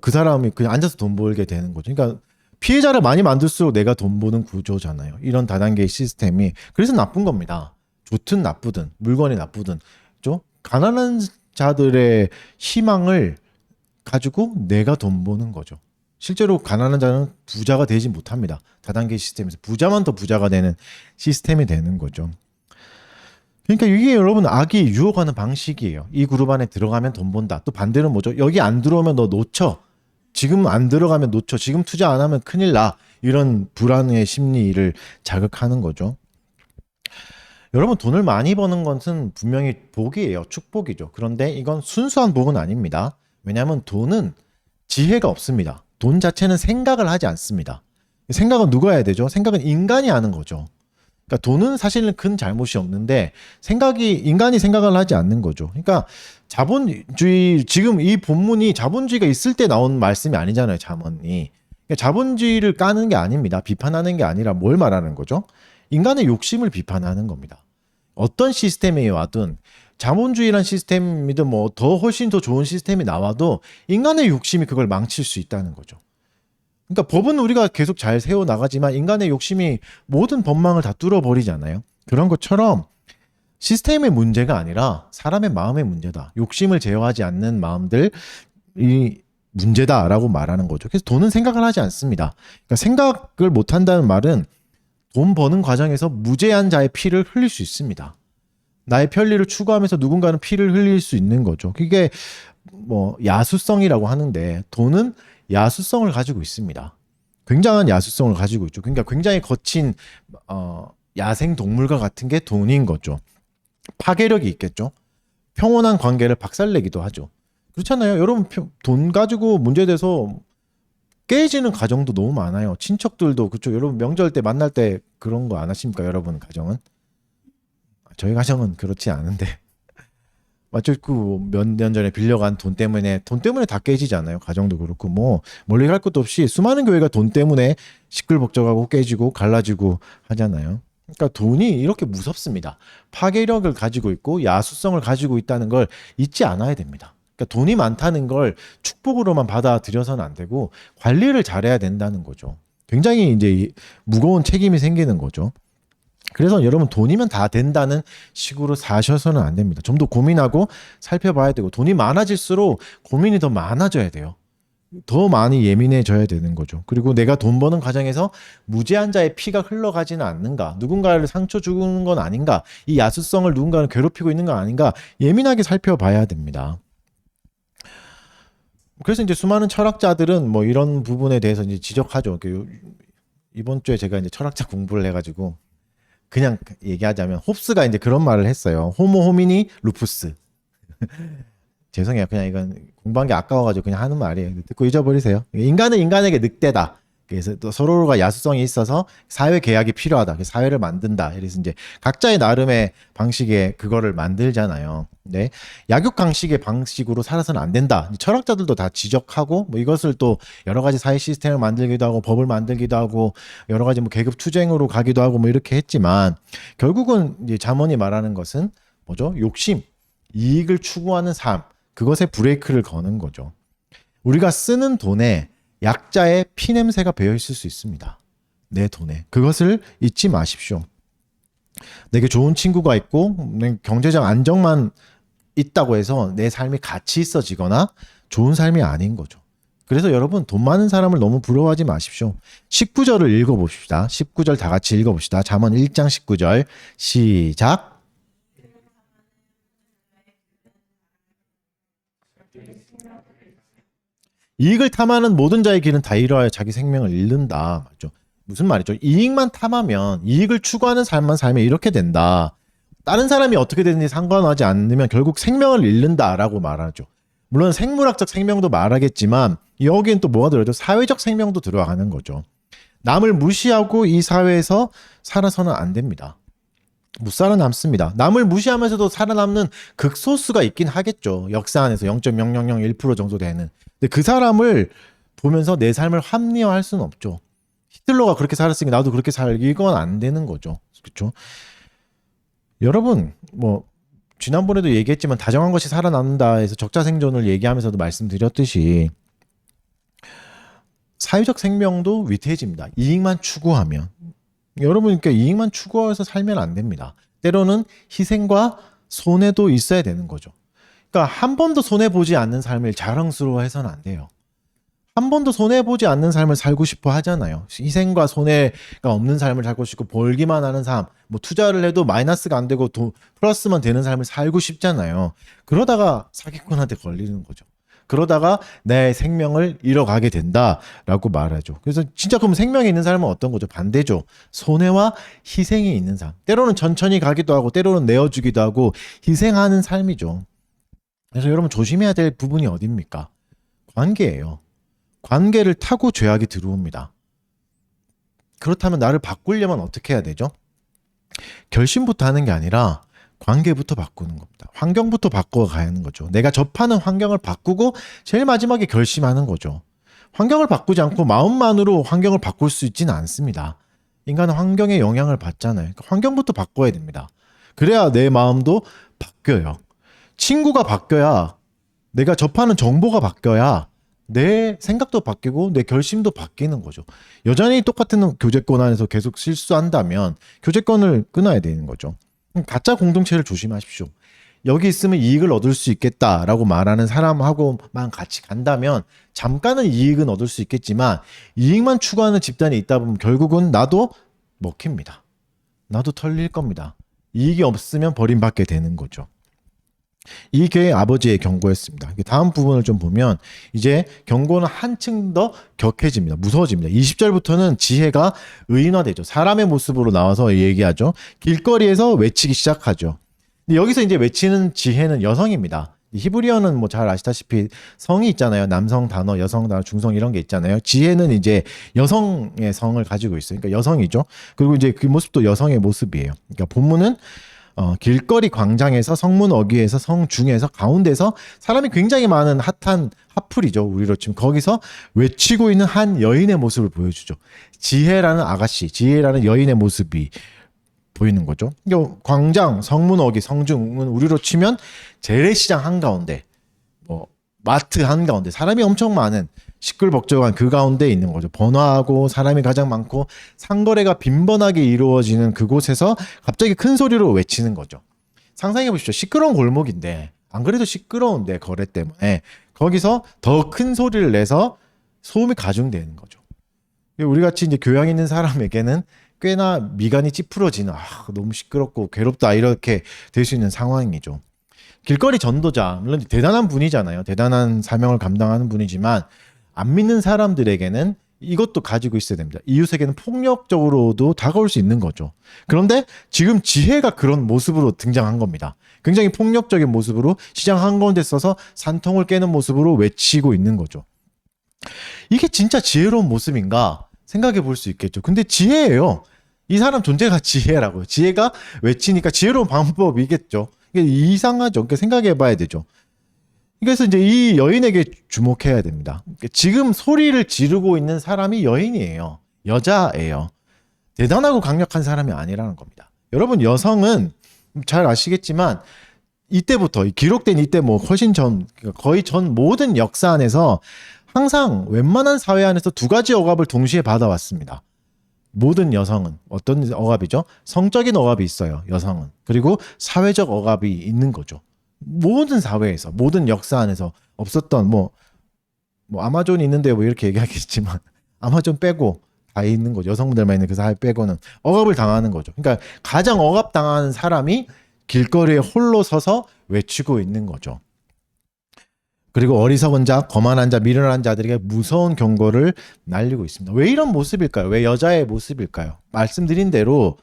그 사람이 그냥 앉아서 돈 벌게 되는 거죠. 그러니까 피해자를 많이 만들수록 내가 돈 버는 구조잖아요. 이런 다단계의 시스템이. 그래서 나쁜 겁니다. 좋든 나쁘든 물건이 나쁘든. 그렇죠? 가난한 자들의 희망을 가지고 내가 돈 버는 거죠. 실제로 가난한 자는 부자가 되지 못합니다. 다단계 시스템에서 부자만 더 부자가 되는 시스템이 되는 거죠. 그러니까 이게 여러분 악이 유혹하는 방식이에요. 이 그룹 안에 들어가면 돈 번다. 또 반대로 뭐죠? 여기 안 들어오면 너 놓쳐. 지금 안 들어가면 놓쳐. 지금 투자 안 하면 큰일 나. 이런 불안의 심리를 자극하는 거죠. 여러분 돈을 많이 버는 것은 분명히 복이에요. 축복이죠. 그런데 이건 순수한 복은 아닙니다. 왜냐하면 돈은 지혜가 없습니다. 돈 자체는 생각을 하지 않습니다. 생각은 누가 해야 되죠? 생각은 인간이 하는 거죠. 그러니까 돈은 사실은 큰 잘못이 없는데 인간이 생각을 하지 않는 거죠. 그러니까 자본주의, 지금 이 본문이 자본주의가 있을 때 나온 말씀이 아니잖아요. 잠언이. 그러니까 자본주의를 까는 게 아닙니다. 비판하는 게 아니라 뭘 말하는 거죠? 인간의 욕심을 비판하는 겁니다. 어떤 시스템이 와든 자본주의란 시스템이든 뭐 더 훨씬 더 좋은 시스템이 나와도 인간의 욕심이 그걸 망칠 수 있다는 거죠. 그러니까 법은 우리가 계속 잘 세워나가지만 인간의 욕심이 모든 법망을 다 뚫어버리잖아요. 그런 것처럼 시스템의 문제가 아니라 사람의 마음의 문제다. 욕심을 제어하지 않는 마음들이 문제다라고 말하는 거죠. 그래서 돈은 생각을 하지 않습니다. 그러니까 생각을 못한다는 말은 돈 버는 과정에서 무죄한 자의 피를 흘릴 수 있습니다. 나의 편리를 추구하면서 누군가는 피를 흘릴 수 있는 거죠. 그게 뭐 야수성이라고 하는데 돈은 야수성을 가지고 있습니다. 굉장한 야수성을 가지고 있죠. 그러니까 굉장히 거친 야생 동물과 같은 게 돈인 거죠. 파괴력이 있겠죠. 평온한 관계를 박살내기도 하죠. 그렇잖아요. 여러분 돈 가지고 문제돼서 깨지는 가정도 너무 많아요. 친척들도 그쪽 여러분 명절 때 만날 때 그런 거 안 하십니까? 여러분 가정은? 저희 가정은 그렇지 않은데 맞죠? 그 몇 년 전에 빌려간 돈 때문에 다 깨지잖아요. 가정도 그렇고 뭐 멀리 갈 것도 없이 수많은 교회가 돈 때문에 시끌벅적하고 깨지고 갈라지고 하잖아요. 그러니까 돈이 이렇게 무섭습니다. 파괴력을 가지고 있고 야수성을 가지고 있다는 걸 잊지 않아야 됩니다. 그러니까 돈이 많다는 걸 축복으로만 받아들여서는 안 되고 관리를 잘해야 된다는 거죠. 굉장히 이제 무거운 책임이 생기는 거죠. 그래서 여러분 돈이면 다 된다는 식으로 사셔서는 안 됩니다. 좀 더 고민하고 살펴봐야 되고 돈이 많아질수록 고민이 더 많아져야 돼요. 더 많이 예민해져야 되는 거죠. 그리고 내가 돈 버는 과정에서 무죄한 자의 피가 흘러가지는 않는가, 누군가를 상처 주는 건 아닌가, 이 야수성을 누군가를 괴롭히고 있는 건 아닌가 예민하게 살펴봐야 됩니다. 그래서 이제 수많은 철학자들은 뭐 이런 부분에 대해서 이제 지적하죠. 이번 주에 제가 이제 철학자 공부를 해가지고 그냥 얘기하자면 홉스가 이제 그런 말을 했어요. 호모 호미니 루푸스. 죄송해요. 그냥 이건 공부한 게 아까워가지고 그냥 하는 말이에요. 듣고 잊어버리세요. 인간은 인간에게 늑대다. 그래서 또 서로가 야수성이 있어서 사회 계약이 필요하다. 그래서 사회를 만든다. 그래서 이제 각자의 나름의 방식의 그거를 만들잖아요. 네. 약육강식의 방식으로 살아서는 안 된다. 철학자들도 다 지적하고 뭐 이것을 또 여러 가지 사회 시스템을 만들기도 하고 법을 만들기도 하고 여러 가지 뭐 계급 투쟁으로 가기도 하고 뭐 이렇게 했지만 결국은 이제 잠언이 말하는 것은 뭐죠? 욕심, 이익을 추구하는 삶. 그것에 브레이크를 거는 거죠. 우리가 쓰는 돈에 약자의 피냄새가 배어 있을 수 있습니다. 내 돈에. 그것을 잊지 마십시오. 내게 좋은 친구가 있고 경제적 안정만 있다고 해서 내 삶이 가치 있어지거나 좋은 삶이 아닌 거죠. 그래서 여러분 돈 많은 사람을 너무 부러워하지 마십시오. 19절을 읽어봅시다. 19절 다 같이 읽어봅시다. 잠언 1장 19절 시작. 이익을 탐하는 모든 자의 길은 다 이루어야 자기 생명을 잃는다. 맞죠? 무슨 말이죠? 이익만 탐하면 이익을 추구하는 삶만 살면 이렇게 된다. 다른 사람이 어떻게 되는지 상관하지 않으면 결국 생명을 잃는다라고 말하죠. 물론 생물학적 생명도 말하겠지만 여기엔 또 뭐가 들어죠? 사회적 생명도 들어가는 거죠. 남을 무시하고 이 사회에서 살아서는 안 됩니다. 못 살아남습니다. 남을 무시하면서도 살아남는 극소수가 있긴 하겠죠. 역사 안에서 0.0001% 정도 되는. 근데 그 사람을 보면서 내 삶을 합리화할 수는 없죠. 히틀러가 그렇게 살았으니 나도 그렇게 살기 이건 안 되는 거죠. 그렇죠? 여러분 뭐 지난번에도 얘기했지만 다정한 것이 살아남는다 해서 적자생존을 얘기하면서도 말씀드렸듯이 사회적 생명도 위태해집니다. 이익만 추구하면. 여러분 그러니까 이익만 추구해서 살면 안 됩니다. 때로는 희생과 손해도 있어야 되는 거죠. 그러니까 한 번도 손해보지 않는 삶을 자랑스러워해서는 안 돼요. 한 번도 손해보지 않는 삶을 살고 싶어 하잖아요. 희생과 손해가 없는 삶을 살고 싶고 벌기만 하는 삶, 뭐 투자를 해도 마이너스가 안 되고 플러스만 되는 삶을 살고 싶잖아요. 그러다가 사기꾼한테 걸리는 거죠. 그러다가 내 생명을 잃어가게 된다라고 말하죠. 그래서 진짜 그럼 생명이 있는 삶은 어떤 거죠? 반대죠. 손해와 희생이 있는 삶. 때로는 천천히 가기도 하고 때로는 내어주기도 하고 희생하는 삶이죠. 그래서 여러분 조심해야 될 부분이 어디입니까? 관계예요. 관계를 타고 죄악이 들어옵니다. 그렇다면 나를 바꾸려면 어떻게 해야 되죠? 결심부터 하는 게 아니라 관계부터 바꾸는 겁니다. 환경부터 바꿔가야 하는 거죠. 내가 접하는 환경을 바꾸고 제일 마지막에 결심하는 거죠. 환경을 바꾸지 않고 마음만으로 환경을 바꿀 수 있지는 않습니다. 인간은 환경에 영향을 받잖아요. 그러니까 환경부터 바꿔야 됩니다. 그래야 내 마음도 바뀌어요. 친구가 바뀌어야 내가 접하는 정보가 바뀌어야 내 생각도 바뀌고 내 결심도 바뀌는 거죠. 여전히 똑같은 교제권 안에서 계속 실수한다면 교제권을 끊어야 되는 거죠. 가짜 공동체를 조심하십시오. 여기 있으면 이익을 얻을 수 있겠다라고 말하는 사람하고만 같이 간다면 잠깐은 이익은 얻을 수 있겠지만 이익만 추구하는 집단이 있다 보면 결국은 나도 먹힙니다. 나도 털릴 겁니다. 이익이 없으면 버림받게 되는 거죠. 이게 아버지의 경고였습니다. 다음 부분을 좀 보면 이제 경고는 한층 더 격해집니다. 무서워집니다. 20절부터는 지혜가 의인화되죠. 사람의 모습으로 나와서 얘기하죠. 길거리에서 외치기 시작하죠. 근데 여기서 이제 외치는 지혜는 여성입니다. 히브리어는 뭐 잘 아시다시피 성이 있잖아요. 남성 단어, 여성 단어, 중성 이런 게 있잖아요. 지혜는 이제 여성의 성을 가지고 있어요. 그러니까 여성이죠. 그리고 이제 그 모습도 여성의 모습이에요. 그러니까 본문은 길거리 광장에서 성문 어귀에서 성중에서 가운데서 사람이 굉장히 많은 핫한 핫플이죠. 우리로 치면 거기서 외치고 있는 한 여인의 모습을 보여주죠. 지혜라는 아가씨, 지혜라는 여인의 모습이 보이는 거죠. 광장, 성문 어귀, 성중은 우리로 치면 재래시장 한가운데, 뭐 마트 한가운데 사람이 엄청 많은 시끌벅적한 그 가운데 있는 거죠. 번화하고 사람이 가장 많고 상거래가 빈번하게 이루어지는 그곳에서 갑자기 큰 소리로 외치는 거죠. 상상해 보십시오. 시끄러운 골목인데, 안 그래도 시끄러운데 거래 때문에 거기서 더 큰 소리를 내서 소음이 가중되는 거죠. 우리 같이 이제 교양 있는 사람에게는 꽤나 미간이 찌푸러지는, 너무 시끄럽고 괴롭다, 이렇게 될 수 있는 상황이죠. 길거리 전도자, 물론 대단한 분이잖아요. 대단한 사명을 감당하는 분이지만 안 믿는 사람들에게는 이것도 가지고 있어야 됩니다. 이웃에게는 폭력적으로도 다가올 수 있는 거죠. 그런데 지금 지혜가 그런 모습으로 등장한 겁니다. 굉장히 폭력적인 모습으로 시장 한가운데 서서 산통을 깨는 모습으로 외치고 있는 거죠. 이게 진짜 지혜로운 모습인가 생각해 볼 수 있겠죠. 근데 지혜예요. 이 사람 존재가 지혜라고요. 지혜가 외치니까 지혜로운 방법이겠죠. 이게 이상하죠. 그러니까 생각해 봐야 되죠. 그래서 이제 이 여인에게 주목해야 됩니다. 지금 소리를 지르고 있는 사람이 여인이에요. 여자예요. 대단하고 강력한 사람이 아니라는 겁니다. 여러분, 여성은 잘 아시겠지만 이때부터 기록된 이때 뭐 훨씬 전, 거의 전 모든 역사 안에서 항상 웬만한 사회 안에서 두 가지 억압을 동시에 받아왔습니다. 모든 여성은 어떤 억압이죠? 성적인 억압이 있어요. 여성은. 그리고 사회적 억압이 있는 거죠. 모든 사회에서, 모든 역사 안에서 없었던 뭐 아마존이 있는데 뭐 이렇게 얘기하겠지만 아마존 빼고 다 있는 거죠. 여성분들만 있는 그 사회 빼고는 억압을 당하는 거죠. 그러니까 가장 억압당하는 사람이 길거리에 홀로 서서 외치고 있는 거죠. 그리고 어리석은 자, 거만한 자, 미련한 자들에게 무서운 경고를 날리고 있습니다. 왜 이런 모습일까요? 왜 여자의 모습일까요? 말씀드린 대로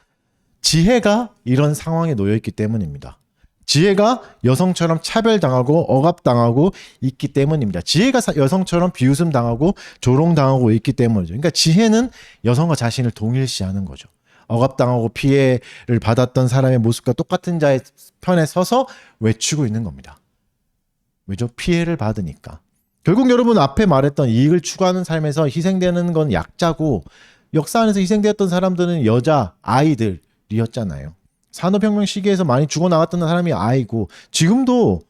지혜가 이런 상황에 놓여 있기 때문입니다. 지혜가 여성처럼 차별당하고 억압당하고 있기 때문입니다. 지혜가 여성처럼 비웃음당하고 조롱당하고 있기 때문이죠. 그러니까 지혜는 여성과 자신을 동일시하는 거죠. 억압당하고 피해를 받았던 사람의 모습과 똑같은 자의 편에 서서 외치고 있는 겁니다. 왜죠? 피해를 받으니까. 결국 여러분 앞에 말했던 이익을 추구하는 삶에서 희생되는 건 약자고, 역사 안에서 희생되었던 사람들은 여자, 아이들이었잖아요. 산업혁명 시기에서 많이 죽어나갔던 사람이 아이고, 지금도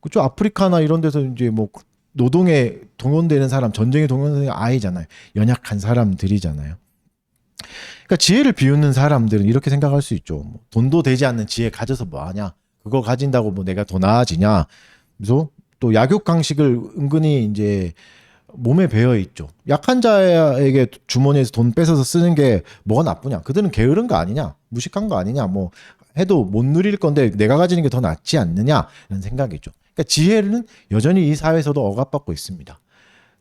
그쪽 아프리카나 이런 데서 이제 뭐 노동에 동원되는 사람, 전쟁에 동원되는 아이잖아요. 연약한 사람들이잖아요. 그러니까 지혜를 비웃는 사람들은 이렇게 생각할 수 있죠. 뭐 돈도 되지 않는 지혜 가져서 뭐 하냐? 그거 가진다고 뭐 내가 더 나아지냐? 그래서 또 약육강식을 은근히 이제 몸에 배어 있죠. 약한 자에게 주머니에서 돈 뺏어서 쓰는 게 뭐가 나쁘냐? 그들은 게으른 거 아니냐? 무식한 거 아니냐? 뭐 해도 못 누릴 건데 내가 가지는 게 더 낫지 않느냐? 이런 생각이죠. 그러니까 지혜는 여전히 이 사회에서도 억압받고 있습니다.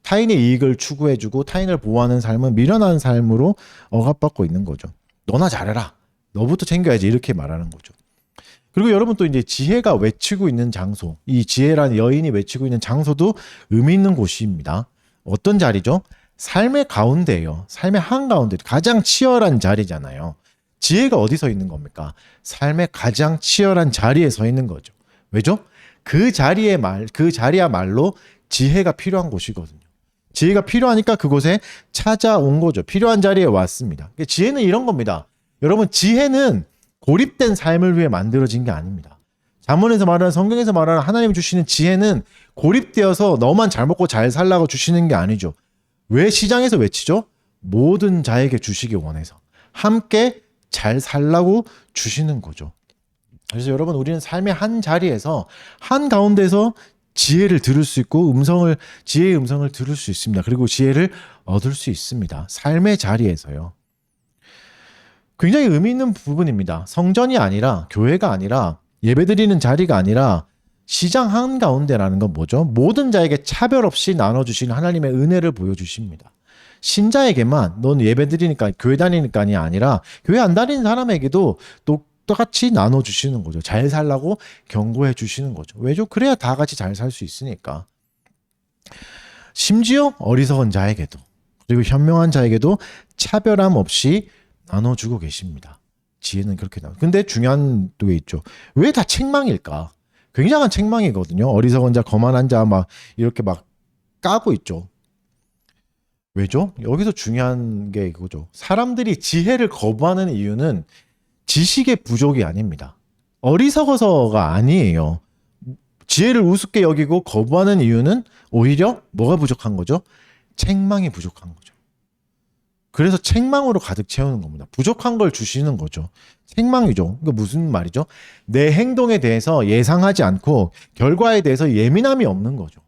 타인의 이익을 추구해주고 타인을 보호하는 삶은 미련한 삶으로 억압받고 있는 거죠. 너나 잘해라. 너부터 챙겨야지. 이렇게 말하는 거죠. 그리고 여러분 또 이제 지혜가 외치고 있는 장소, 이 지혜라는 여인이 외치고 있는 장소도 의미 있는 곳입니다. 어떤 자리죠? 삶의 가운데예요. 삶의 한가운데, 가장 치열한 자리잖아요. 지혜가 어디 서 있는 겁니까? 삶의 가장 치열한 자리에 서 있는 거죠. 왜죠? 그 자리야말로 지혜가 필요한 곳이거든요. 지혜가 필요하니까 그곳에 찾아온 거죠. 필요한 자리에 왔습니다. 지혜는 이런 겁니다. 여러분, 지혜는 고립된 삶을 위해 만들어진 게 아닙니다. 잠언에서 말하는, 성경에서 말하는 하나님이 주시는 지혜는 고립되어서 너만 잘 먹고 잘 살라고 주시는 게 아니죠. 왜 시장에서 외치죠? 모든 자에게 주시기 원해서 함께 잘 살라고 주시는 거죠. 그래서 여러분, 우리는 삶의 한 자리에서 한 가운데서 지혜를 들을 수 있고 지혜의 음성을 들을 수 있습니다. 그리고 지혜를 얻을 수 있습니다. 삶의 자리에서요. 굉장히 의미 있는 부분입니다. 성전이 아니라, 교회가 아니라, 예배드리는 자리가 아니라 시장 한가운데라는 건 뭐죠? 모든 자에게 차별 없이 나눠주시는 하나님의 은혜를 보여주십니다. 신자에게만 넌 예배드리니까, 교회 다니니까이 아니라 교회 안 다니는 사람에게도 똑같이 나눠주시는 거죠. 잘 살라고 경고해 주시는 거죠. 왜죠? 그래야 다 같이 잘 살 수 있으니까. 심지어 어리석은 자에게도, 그리고 현명한 자에게도 차별함 없이 나눠주고 계십니다. 지혜는 그렇게 나와요. 근데 중요한 게 있죠. 왜 다 책망일까? 굉장한 책망이거든요. 어리석은 자, 거만한 자 막 이렇게 막 까고 있죠. 왜죠? 여기서 중요한 게 이거죠. 사람들이 지혜를 거부하는 이유는 지식의 부족이 아닙니다. 어리석어서가 아니에요. 지혜를 우습게 여기고 거부하는 이유는 오히려 뭐가 부족한 거죠? 책망이 부족한 거죠. 그래서 책망으로 가득 채우는 겁니다. 부족한 걸 주시는 거죠. 책망이죠. 그러니까 무슨 말이죠? 내 행동에 대해서 예상하지 않고 결과에 대해서 예민함이 없는 거죠.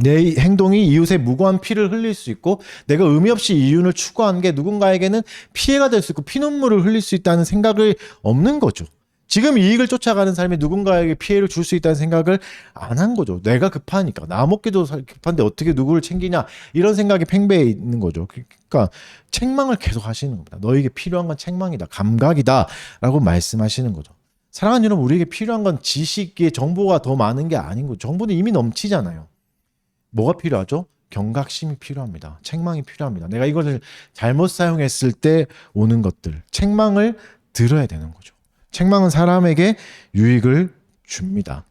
내 행동이 이웃의 무고한 피를 흘릴 수 있고 내가 의미 없이 이윤을 추구한 게 누군가에게는 피해가 될 수 있고 피눈물을 흘릴 수 있다는 생각이 없는 거죠. 지금 이익을 쫓아가는 삶에 누군가에게 피해를 줄 수 있다는 생각을 안 한 거죠. 내가 급하니까. 나 먹기도 급한데 어떻게 누구를 챙기냐 이런 생각이 팽배해 있는 거죠. 그러니까 책망을 계속 하시는 겁니다. 너에게 필요한 건 책망이다. 감각이다. 라고 말씀하시는 거죠. 사랑하는 여러분, 우리에게 필요한 건 지식의 정보가 더 많은 게 아닌 거죠. 정보는 이미 넘치잖아요. 뭐가 필요하죠? 경각심이 필요합니다. 책망이 필요합니다. 내가 이것을 잘못 사용했을 때 오는 것들. 책망을 들어야 되는 거죠. 책망은 사람에게 유익을 줍니다.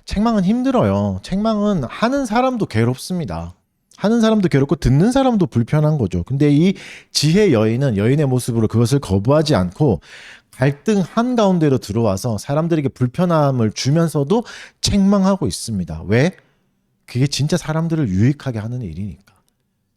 책망은 힘들어요. 책망은 하는 사람도 괴롭습니다. 하는 사람도 괴롭고 듣는 사람도 불편한 거죠. 근데 이 지혜 여인은 여인의 모습으로 그것을 거부하지 않고 갈등 한가운데로 들어와서 사람들에게 불편함을 주면서도 책망하고 있습니다. 왜? 그게 진짜 사람들을 유익하게 하는 일이니까.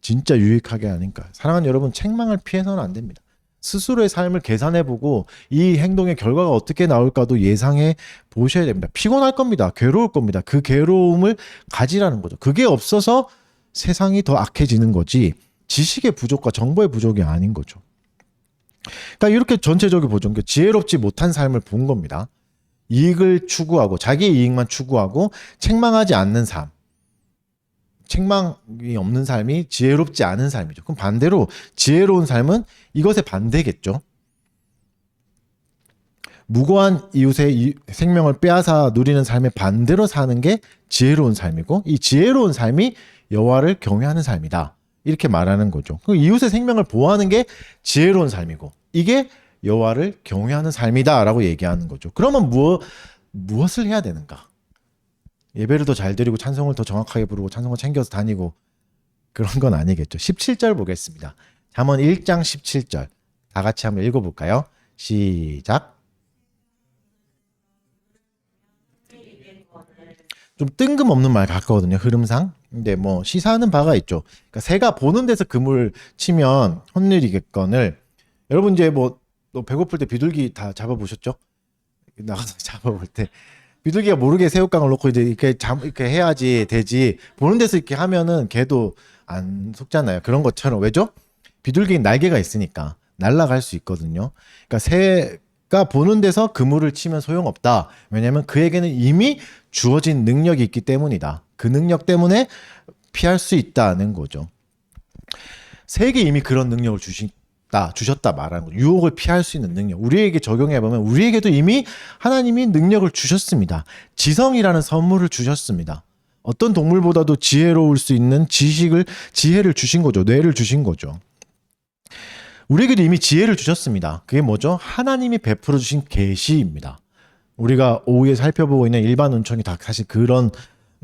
진짜 유익하게 하니까. 사랑하는 여러분, 책망을 피해서는 안 됩니다. 스스로의 삶을 계산해보고 이 행동의 결과가 어떻게 나올까도 예상해 보셔야 됩니다. 피곤할 겁니다. 괴로울 겁니다. 그 괴로움을 가지라는 거죠. 그게 없어서 세상이 더 악해지는 거지 지식의 부족과 정보의 부족이 아닌 거죠. 그러니까 이렇게 전체적으로 보죠. 지혜롭지 못한 삶을 본 겁니다. 이익을 추구하고 자기의 이익만 추구하고 책망하지 않는 삶. 책망이 없는 삶이 지혜롭지 않은 삶이죠. 그럼 반대로 지혜로운 삶은 이것의 반대겠죠. 무고한 이웃의 생명을 빼앗아 누리는 삶의 반대로 사는 게 지혜로운 삶이고 이 지혜로운 삶이 여호와를 경외하는 삶이다. 이렇게 말하는 거죠. 이웃의 생명을 보호하는 게 지혜로운 삶이고 이게 여호와를 경외하는 삶이다라고 얘기하는 거죠. 그러면 무엇을 해야 되는가? 예배를 더 잘 드리고 찬송을 더 정확하게 부르고 찬송을 챙겨서 다니고 그런 건 아니겠죠. 17절 보겠습니다. 잠언 1장 17절 다 같이 한번 읽어볼까요? 시작. 좀 뜬금없는 말 같거든요. 흐름상. 근데 뭐 시사하는 바가 있죠. 그러니까 새가 보는 데서 그물 치면 헛일이겠거늘. 여러분 이제 뭐 배고플 때 비둘기 다 잡아보셨죠? 나가서 잡아볼 때 비둘기가 모르게 새우깡을 놓고 이제 이렇게 해야지 되지. 보는 데서 이렇게 하면은 걔도 안 속잖아요. 그런 것처럼. 왜죠? 비둘기는 날개가 있으니까 날아갈 수 있거든요. 그러니까 새가 보는 데서 그물을 치면 소용없다. 왜냐하면 그에게는 이미 주어진 능력이 있기 때문이다. 그 능력 때문에 피할 수 있다는 거죠. 새에게 이미 그런 능력을 주셨다 말하는 거죠. 유혹을 피할 수 있는 능력. 우리에게 적용해보면 우리에게도 이미 하나님이 능력을 주셨습니다. 지성이라는 선물을 주셨습니다. 어떤 동물보다도 지혜로울 수 있는 지혜를 주신 거죠. 뇌를 주신 거죠. 우리에게도 이미 지혜를 주셨습니다. 그게 뭐죠? 하나님이 베풀어 주신 계시입니다. 우리가 오후에 살펴보고 있는 일반 은총이 다 사실 그런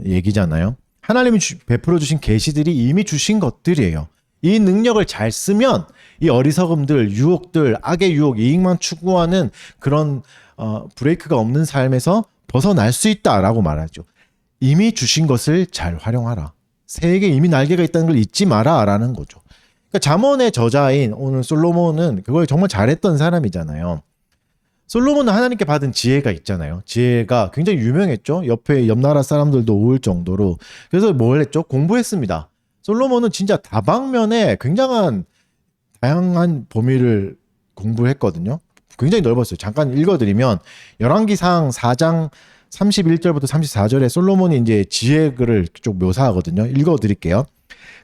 얘기잖아요. 하나님이 베풀어 주신 계시들이 이미 주신 것들이에요. 이 능력을 잘 쓰면 이 어리석음들, 유혹들, 악의 유혹, 이익만 추구하는 그런 브레이크가 없는 삶에서 벗어날 수 있다라고 말하죠. 이미 주신 것을 잘 활용하라. 새에게 이미 날개가 있다는 걸 잊지 마라라는 거죠. 그러니까 잠언의 저자인 오늘 솔로몬은 그걸 정말 잘했던 사람이잖아요. 솔로몬은 하나님께 받은 지혜가 있잖아요. 지혜가 굉장히 유명했죠. 옆에 옆나라 사람들도 올 정도로. 그래서 뭘 했죠? 공부했습니다. 솔로몬은 진짜 다방면에 굉장한 다양한 범위를 공부했거든요. 굉장히 넓었어요. 잠깐 읽어드리면 열왕기상 4장 31절부터 34절에 솔로몬이 이제 지혜를 쭉 묘사하거든요. 읽어드릴게요.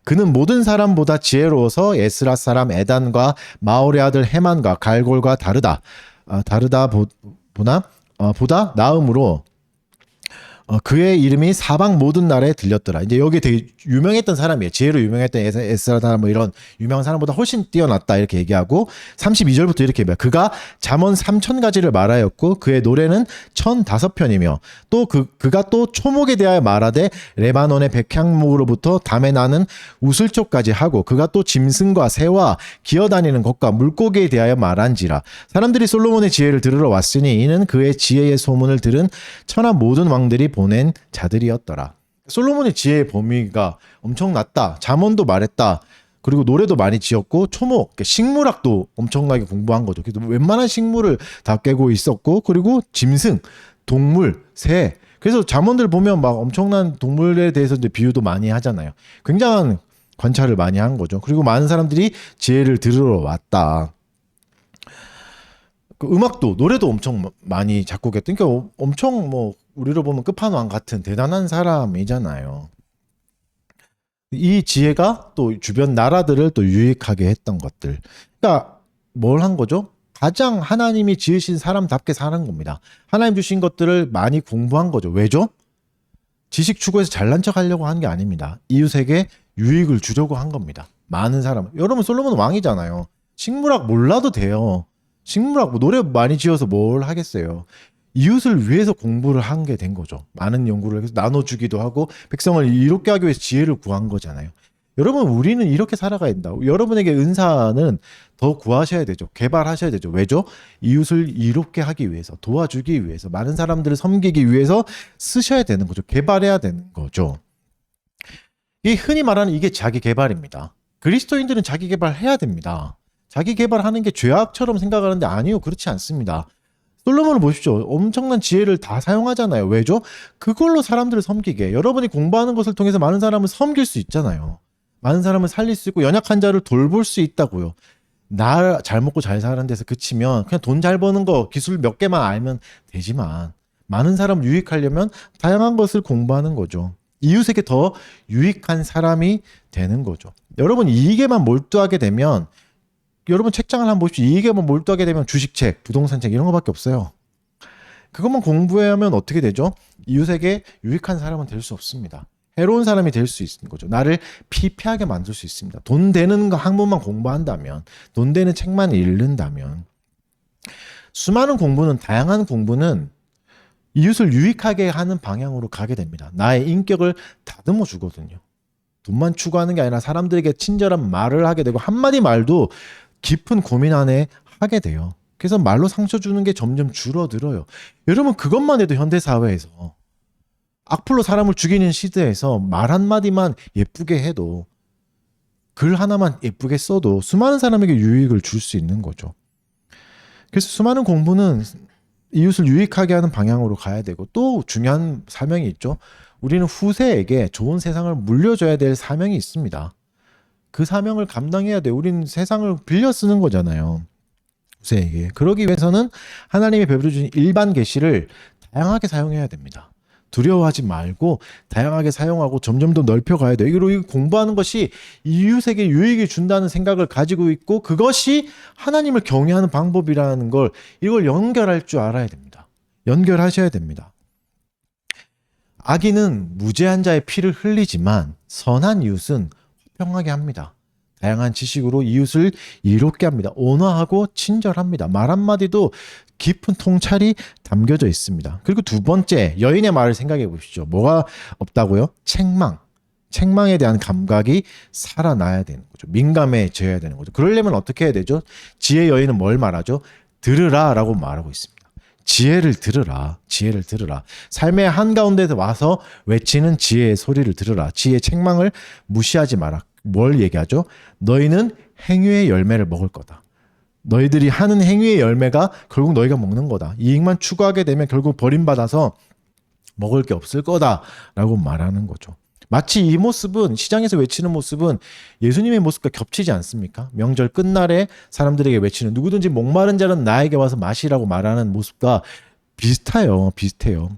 그는 모든 사람보다 지혜로워서 에스라 사람 에단과 마올의 아들 헤만과 갈골과 보다 나음으로 그의 이름이 사방 모든 나라에 들렸더라. 이제 여기 되게 유명했던 사람이에요. 지혜로 유명했던 에스라 사람 뭐 이런 유명한 사람보다 훨씬 뛰어났다 이렇게 얘기하고 32절부터 이렇게 얘기해요. 그가 잠언 3,000가지를 말하였고 그의 노래는 1,005편이며 또 그가 또 초목에 대하여 말하되 레바논의 백향목으로부터 담에 나는 우슬초까지 하고 그가 또 짐승과 새와 기어다니는 것과 물고기에 대하여 말한지라. 사람들이 솔로몬의 지혜를 들으러 왔으니 이는 그의 지혜의 소문을 들은 천하 모든 왕들이 보낸 자들이었더라. 솔로몬의 지혜의 범위가 엄청났다. 잠언도 말했다. 그리고 노래도 많이 지었고 초목, 식물학도 엄청나게 공부한 거죠. 그래서 웬만한 식물을 다 깨고 있었고, 그리고 짐승, 동물, 새. 그래서 잠언들 보면 막 엄청난 동물에 대해서 이제 비유도 많이 하잖아요. 굉장한 관찰을 많이 한 거죠. 그리고 많은 사람들이 지혜를 들으러 왔다. 그 음악도, 노래도 엄청 많이 작곡했던, 그러니까 엄청 뭐 우리로 보면 끝판왕 같은 대단한 사람이잖아요. 이 지혜가 또 주변 나라들을 또 유익하게 했던 것들. 그러니까 뭘 한 거죠? 가장 하나님이 지으신 사람답게 사는 겁니다. 하나님 주신 것들을 많이 공부한 거죠. 왜죠? 지식 추구해서 잘난 척 하려고 한 게 아닙니다. 이웃에게 유익을 주려고 한 겁니다. 많은 사람. 여러분 솔로몬 왕이잖아요. 식물학 몰라도 돼요. 식물학 뭐 노래 많이 지어서 뭘 하겠어요. 이웃을 위해서 공부를 한 게 된 거죠. 많은 연구를 해서 나눠주기도 하고 백성을 이롭게 하기 위해서 지혜를 구한 거잖아요. 여러분 우리는 이렇게 살아가야 된다. 여러분에게 은사는 더 구하셔야 되죠. 개발하셔야 되죠. 왜죠? 이웃을 이롭게 하기 위해서, 도와주기 위해서, 많은 사람들을 섬기기 위해서 쓰셔야 되는 거죠. 개발해야 되는 거죠. 이 흔히 말하는 이게 자기 개발입니다. 그리스도인들은 자기 개발해야 됩니다. 자기 개발하는 게 죄악처럼 생각하는데 아니요. 그렇지 않습니다. 솔로몬을 보십시오. 엄청난 지혜를 다 사용하잖아요. 왜죠? 그걸로 사람들을 섬기게. 여러분이 공부하는 것을 통해서 많은 사람을 섬길 수 있잖아요. 많은 사람을 살릴 수 있고 연약한 자를 돌볼 수 있다고요. 나 잘 먹고 잘 사는 데서 그치면 그냥 돈 잘 버는 거 기술 몇 개만 알면 되지만 많은 사람을 유익하려면 다양한 것을 공부하는 거죠. 이웃에게 더 유익한 사람이 되는 거죠. 여러분 이익에만 몰두하게 되면 여러분 책장을 한번 보십시오. 이익에만 몰두하게 되면 주식책, 부동산책 이런 거밖에 없어요. 그것만 공부하면 어떻게 되죠? 이웃에게 유익한 사람은 될 수 없습니다. 해로운 사람이 될 수 있는 거죠. 나를 피폐하게 만들 수 있습니다. 돈 되는 거 학문만 공부한다면, 돈 되는 책만 읽는다면, 수많은 공부는, 다양한 공부는 이웃을 유익하게 하는 방향으로 가게 됩니다. 나의 인격을 다듬어 주거든요. 돈만 추구하는 게 아니라 사람들에게 친절한 말을 하게 되고 한마디 말도 깊은 고민 안에 하게 돼요. 그래서 말로 상처 주는 게 점점 줄어들어요. 여러분 그것만 해도 현대사회에서 악플로 사람을 죽이는 시대에서 말 한마디만 예쁘게 해도 글 하나만 예쁘게 써도 수많은 사람에게 유익을 줄 수 있는 거죠. 그래서 수많은 공부는 이웃을 유익하게 하는 방향으로 가야 되고 또 중요한 사명이 있죠. 우리는 후세에게 좋은 세상을 물려줘야 될 사명이 있습니다. 그 사명을 감당해야 돼. 우리는 세상을 빌려 쓰는 거잖아요. 후세에게. 그러기 위해서는 하나님이 베풀어 주신 일반 계시를 다양하게 사용해야 됩니다. 두려워하지 말고 다양하게 사용하고 점점 더 넓혀가야 돼요. 이거 공부하는 것이 이웃에게 유익을 준다는 생각을 가지고 있고 그것이 하나님을 경외하는 방법이라는 걸 이걸 연결할 줄 알아야 됩니다. 연결하셔야 됩니다. 악인은 무죄한 자의 피를 흘리지만 선한 이웃은 화평하게 합니다. 다양한 지식으로 이웃을 이롭게 합니다. 온화하고 친절합니다. 말 한마디도 깊은 통찰이 담겨져 있습니다. 그리고 두 번째, 여인의 말을 생각해 보십시오. 뭐가 없다고요? 책망. 책망에 대한 감각이 살아나야 되는 거죠. 민감해져야 되는 거죠. 그러려면 어떻게 해야 되죠? 지혜 여인은 뭘 말하죠? 들으라 라고 말하고 있습니다. 지혜를 들으라. 지혜를 들으라. 삶의 한가운데서 와서 외치는 지혜의 소리를 들으라. 지혜의 책망을 무시하지 마라. 뭘 얘기하죠? 너희는 행위의 열매를 먹을 거다. 너희들이 하는 행위의 열매가 결국 너희가 먹는 거다. 이익만 추구하게 되면 결국 버림받아서 먹을 게 없을 거다라고 말하는 거죠. 마치 이 모습은 시장에서 외치는 모습은 예수님의 모습과 겹치지 않습니까? 명절 끝날에 사람들에게 외치는 누구든지 목마른 자는 나에게 와서 마시라고 말하는 모습과 비슷해요.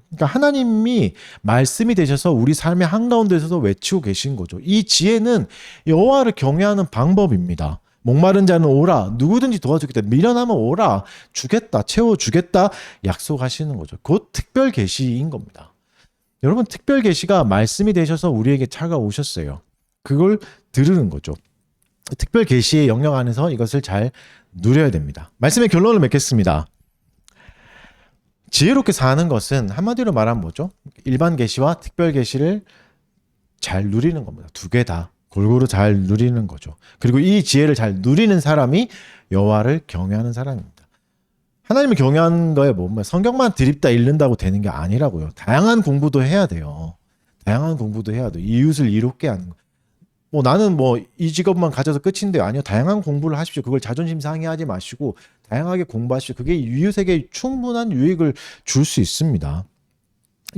그러니까 하나님이 말씀이 되셔서 우리 삶의 한가운데서도 외치고 계신 거죠. 이 지혜는 여호와를 경외하는 방법입니다. 목마른 자는 오라. 누구든지 도와주겠다. 미련하면 오라. 주겠다. 채워주겠다. 약속하시는 거죠. 곧 특별 계시인 겁니다. 여러분 특별 계시가 말씀이 되셔서 우리에게 차가오셨어요. 그걸 들으는 거죠. 특별 계시의 영역 안에서 이것을 잘 누려야 됩니다. 말씀의 결론을 맺겠습니다. 지혜롭게 사는 것은 한마디로 말하면 뭐죠? 일반 계시와 특별 계시를 잘 누리는 겁니다. 두 개 다 골고루 잘 누리는 거죠. 그리고 이 지혜를 잘 누리는 사람이 여호와를 경외하는 사람입니다. 하나님을 경외하는 거에 뭐 성경만 드립다 읽는다고 되는 게 아니라고요. 다양한 공부도 해야 돼요. 다양한 공부도 해야 돼. 이웃을 이롭게 하는 거. 뭐 나는 뭐 이 직업만 가져서 끝인데요. 아니요. 다양한 공부를 하십시오. 그걸 자존심 상해하지 마시고 다양하게 공부하십시오. 그게 이웃에게 충분한 유익을 줄 수 있습니다.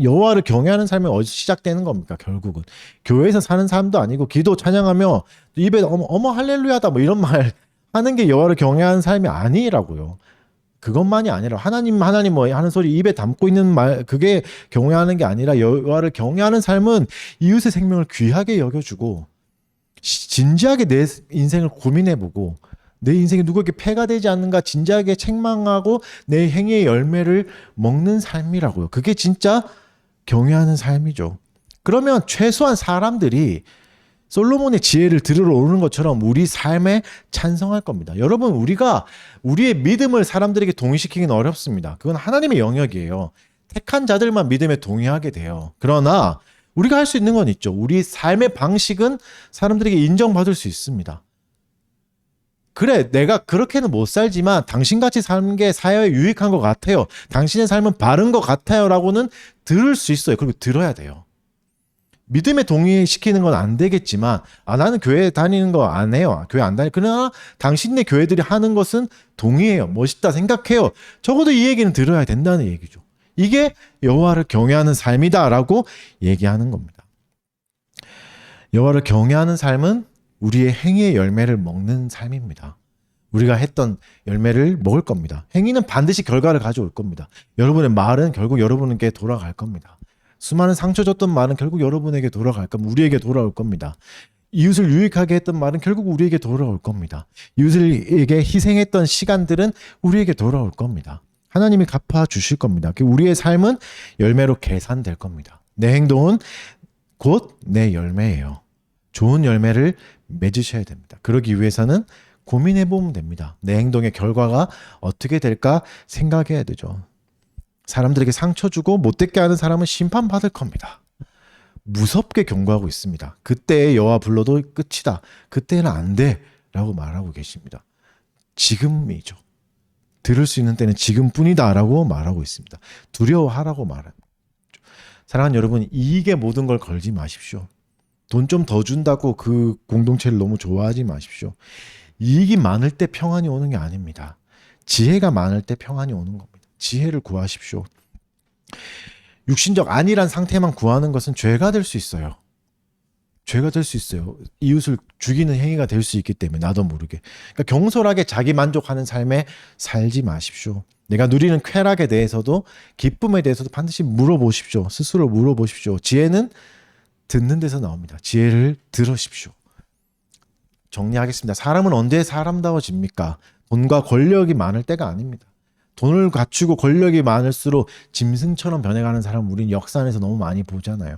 여호와를 경외하는 삶이 어디서 시작되는 겁니까? 결국은 교회에서 사는 사람도 아니고 기도 찬양하며 입에 어머 할렐루야다 뭐 이런 말 하는 게 여호와를 경외하는 삶이 아니라고요. 그것만이 아니라 하나님 뭐 하는 소리 입에 담고 있는 말 그게 경외하는 게 아니라 여호와를 경외하는 삶은 이웃의 생명을 귀하게 여겨주고 진지하게 내 인생을 고민해보고 내 인생이 누구에게 폐가 되지 않는가 진지하게 책망하고 내 행위의 열매를 먹는 삶이라고요. 그게 진짜 경외하는 삶이죠. 그러면 최소한 사람들이 솔로몬의 지혜를 들으러 오는 것처럼 우리 삶에 찬성할 겁니다. 여러분, 우리가 우리의 믿음을 사람들에게 동의시키기는 어렵습니다. 그건 하나님의 영역이에요. 택한 자들만 믿음에 동의하게 돼요. 그러나 우리가 할 수 있는 건 있죠. 우리 삶의 방식은 사람들에게 인정받을 수 있습니다. 그래, 내가 그렇게는 못 살지만 당신같이 사는 게 사회에 유익한 것 같아요. 당신의 삶은 바른 것 같아요. 라고는 들을 수 있어요. 그리고 들어야 돼요. 믿음에 동의시키는 건 안 되겠지만, 나는 교회 다니는 거 안 해요. 교회 안 다녀요. 그러나 당신네 교회들이 하는 것은 동의해요. 멋있다 생각해요. 적어도 이 얘기는 들어야 된다는 얘기죠. 이게 여호와를 경외하는 삶이다라고 얘기하는 겁니다. 여호와를 경외하는 삶은 우리의 행위의 열매를 먹는 삶입니다. 우리가 했던 열매를 먹을 겁니다. 행위는 반드시 결과를 가져올 겁니다. 여러분의 말은 결국 여러분에게 돌아갈 겁니다. 수많은 상처 줬던 말은 결국 여러분에게 돌아갈 겁니다. 우리에게 돌아올 겁니다. 이웃을 유익하게 했던 말은 결국 우리에게 돌아올 겁니다. 이웃에게 희생했던 시간들은 우리에게 돌아올 겁니다. 하나님이 갚아주실 겁니다. 우리의 삶은 열매로 계산될 겁니다. 내 행동은 곧 내 열매예요. 좋은 열매를 맺으셔야 됩니다. 그러기 위해서는 고민해보면 됩니다. 내 행동의 결과가 어떻게 될까 생각해야 되죠. 사람들에게 상처 주고 못되게 하는 사람은 심판받을 겁니다. 무섭게 경고하고 있습니다. 그때 여호와 불러도 끝이다. 그때는 안 돼 라고 말하고 계십니다. 지금이죠. 들을 수 있는 때는 지금뿐이다 라고 말하고 있습니다. 두려워하라고 말합니다. 사랑하는 여러분, 이익에 모든 걸 걸지 마십시오. 돈 좀 더 준다고 그 공동체를 너무 좋아하지 마십시오. 이익이 많을 때 평안이 오는 게 아닙니다. 지혜가 많을 때 평안이 오는 겁니다. 지혜를 구하십시오. 육신적 안일한 상태만 구하는 것은 죄가 될 수 있어요. 죄가 될 수 있어요. 이웃을 죽이는 행위가 될 수 있기 때문에 나도 모르게. 그러니까 경솔하게 자기 만족하는 삶에 살지 마십시오. 내가 누리는 쾌락에 대해서도 기쁨에 대해서도 반드시 물어보십시오. 스스로 물어보십시오. 지혜는 듣는 데서 나옵니다. 지혜를 들으십시오. 정리하겠습니다. 사람은 언제 사람다워집니까? 돈과 권력이 많을 때가 아닙니다. 돈을 갖추고 권력이 많을수록 짐승처럼 변해가는 사람 우리는 역사 안에서 너무 많이 보잖아요.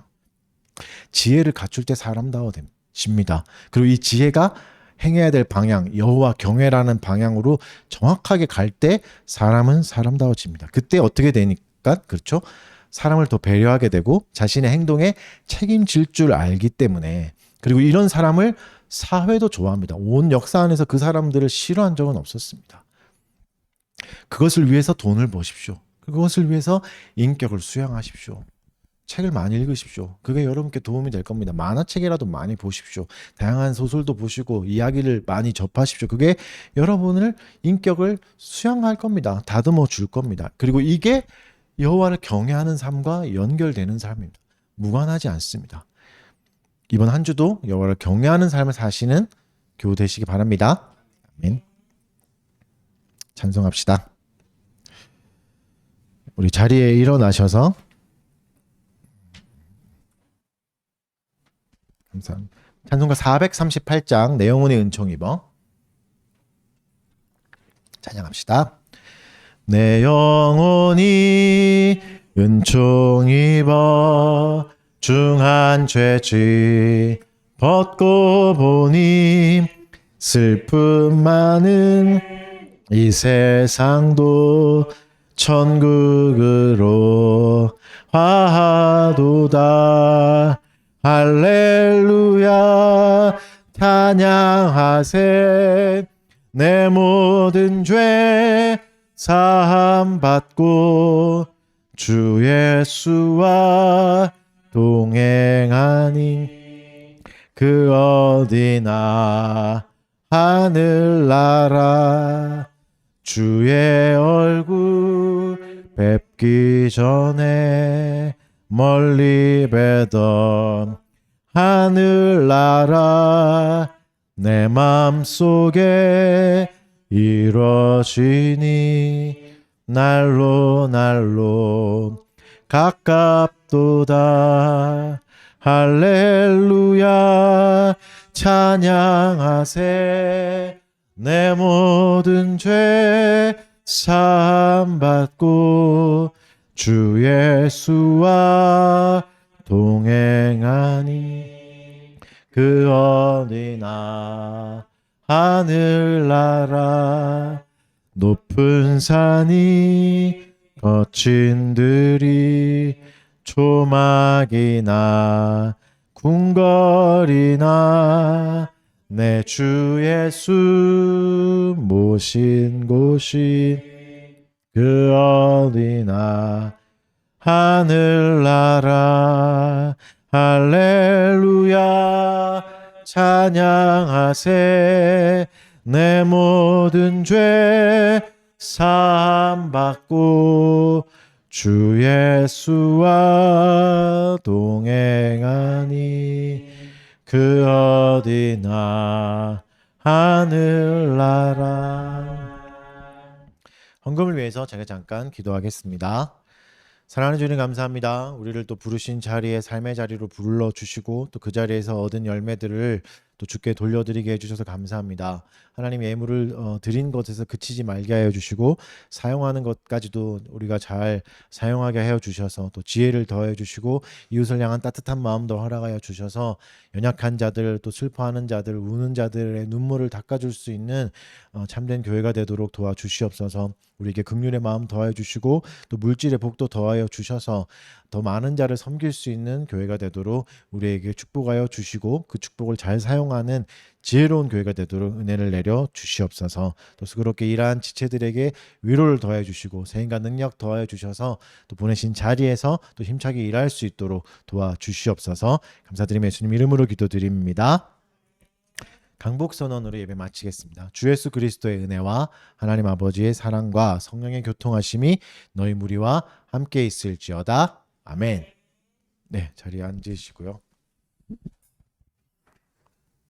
지혜를 갖출 때 사람다워집니다. 그리고 이 지혜가 행해야 될 방향, 여호와 경외라는 방향으로 정확하게 갈 때 사람은 사람다워집니다. 그때 어떻게 되니까? 그렇죠? 사람을 더 배려하게 되고 자신의 행동에 책임질 줄 알기 때문에, 그리고 이런 사람을 사회도 좋아합니다. 온 역사 안에서 그 사람들을 싫어한 적은 없었습니다. 그것을 위해서 돈을 버십시오. 그것을 위해서 인격을 수양하십시오. 책을 많이 읽으십시오. 그게 여러분께 도움이 될 겁니다. 만화책이라도 많이 보십시오. 다양한 소설도 보시고 이야기를 많이 접하십시오. 그게 여러분을 인격을 수양할 겁니다. 다듬어 줄 겁니다. 그리고 이게 여호와를 경외하는 삶과 연결되는 삶입니다. 무관하지 않습니다. 이번 한 주도 여호와를 경외하는 삶을 사시는 교우 되시기 바랍니다. 아멘. 찬송합시다. 우리 자리에 일어나셔서 감사합니다. 찬송가 438장 내 영혼의 은총 입어 찬양합시다. 내 영혼이 은총 입어 중한 죄지 벗고 보니 슬픔 많은 이 세상도 천국으로 화하도다. 할렐루야 찬양하세. 내 모든 죄 사함 받고 주 예수와 동행하니 그 어디나 하늘나라 주의 얼굴 뵙기 전에 멀리 뵈던 하늘나라 내 맘속에 이루어지니 날로 날로 가깝도다. 할렐루야 찬양하세. 내 모든 죄 사함받고 주 예수와 동행하니 그 어디나 하늘나라 높은 산이 거친 들이 초막이나 궁궐이나 내 주 예수 모신 곳이 그 어디나 하늘나라 할렐루야 찬양하세. 내 모든 죄 사함받고 주 예수와 동행하니 그 어디나 하늘나라. 헌금을 위해서 제가 잠깐 기도하겠습니다. 사랑하는 주님 감사합니다. 우리를 또 부르신 자리에 삶의 자리로 불러주시고 또 그 자리에서 얻은 열매들을 또 주께 돌려드리게 해주셔서 감사합니다. 하나님 예물을 드린 것에서 그치지 말게 하여 주시고 사용하는 것까지도 우리가 잘 사용하게 하여 주셔서 또 지혜를 더해 주시고 이웃을 향한 따뜻한 마음도 허락하여 주셔서 연약한 자들 또 슬퍼하는 자들 우는 자들의 눈물을 닦아줄 수 있는 참된 교회가 되도록 도와주시옵소서. 우리에게 긍휼의 마음 더하여 주시고 또 물질의 복도 더하여 주셔서 더 많은 자를 섬길 수 있는 교회가 되도록 우리에게 축복하여 주시고 그 축복을 잘 사용하는 지혜로운 교회가 되도록 은혜를 내려 주시옵소서. 또 수고롭게 일한 지체들에게 위로를 더해 주시고 세임과 능력 더해 주셔서 또 보내신 자리에서 또 힘차게 일할 수 있도록 도와주시옵소서. 감사드리며 예수님 이름으로 기도드립니다. 강복선언으로 예배 마치겠습니다. 주 예수 그리스도의 은혜와 하나님 아버지의 사랑과 성령의 교통하심이 너희 무리와 함께 있을지어다. 아멘. 네, 자리에 앉으시고요.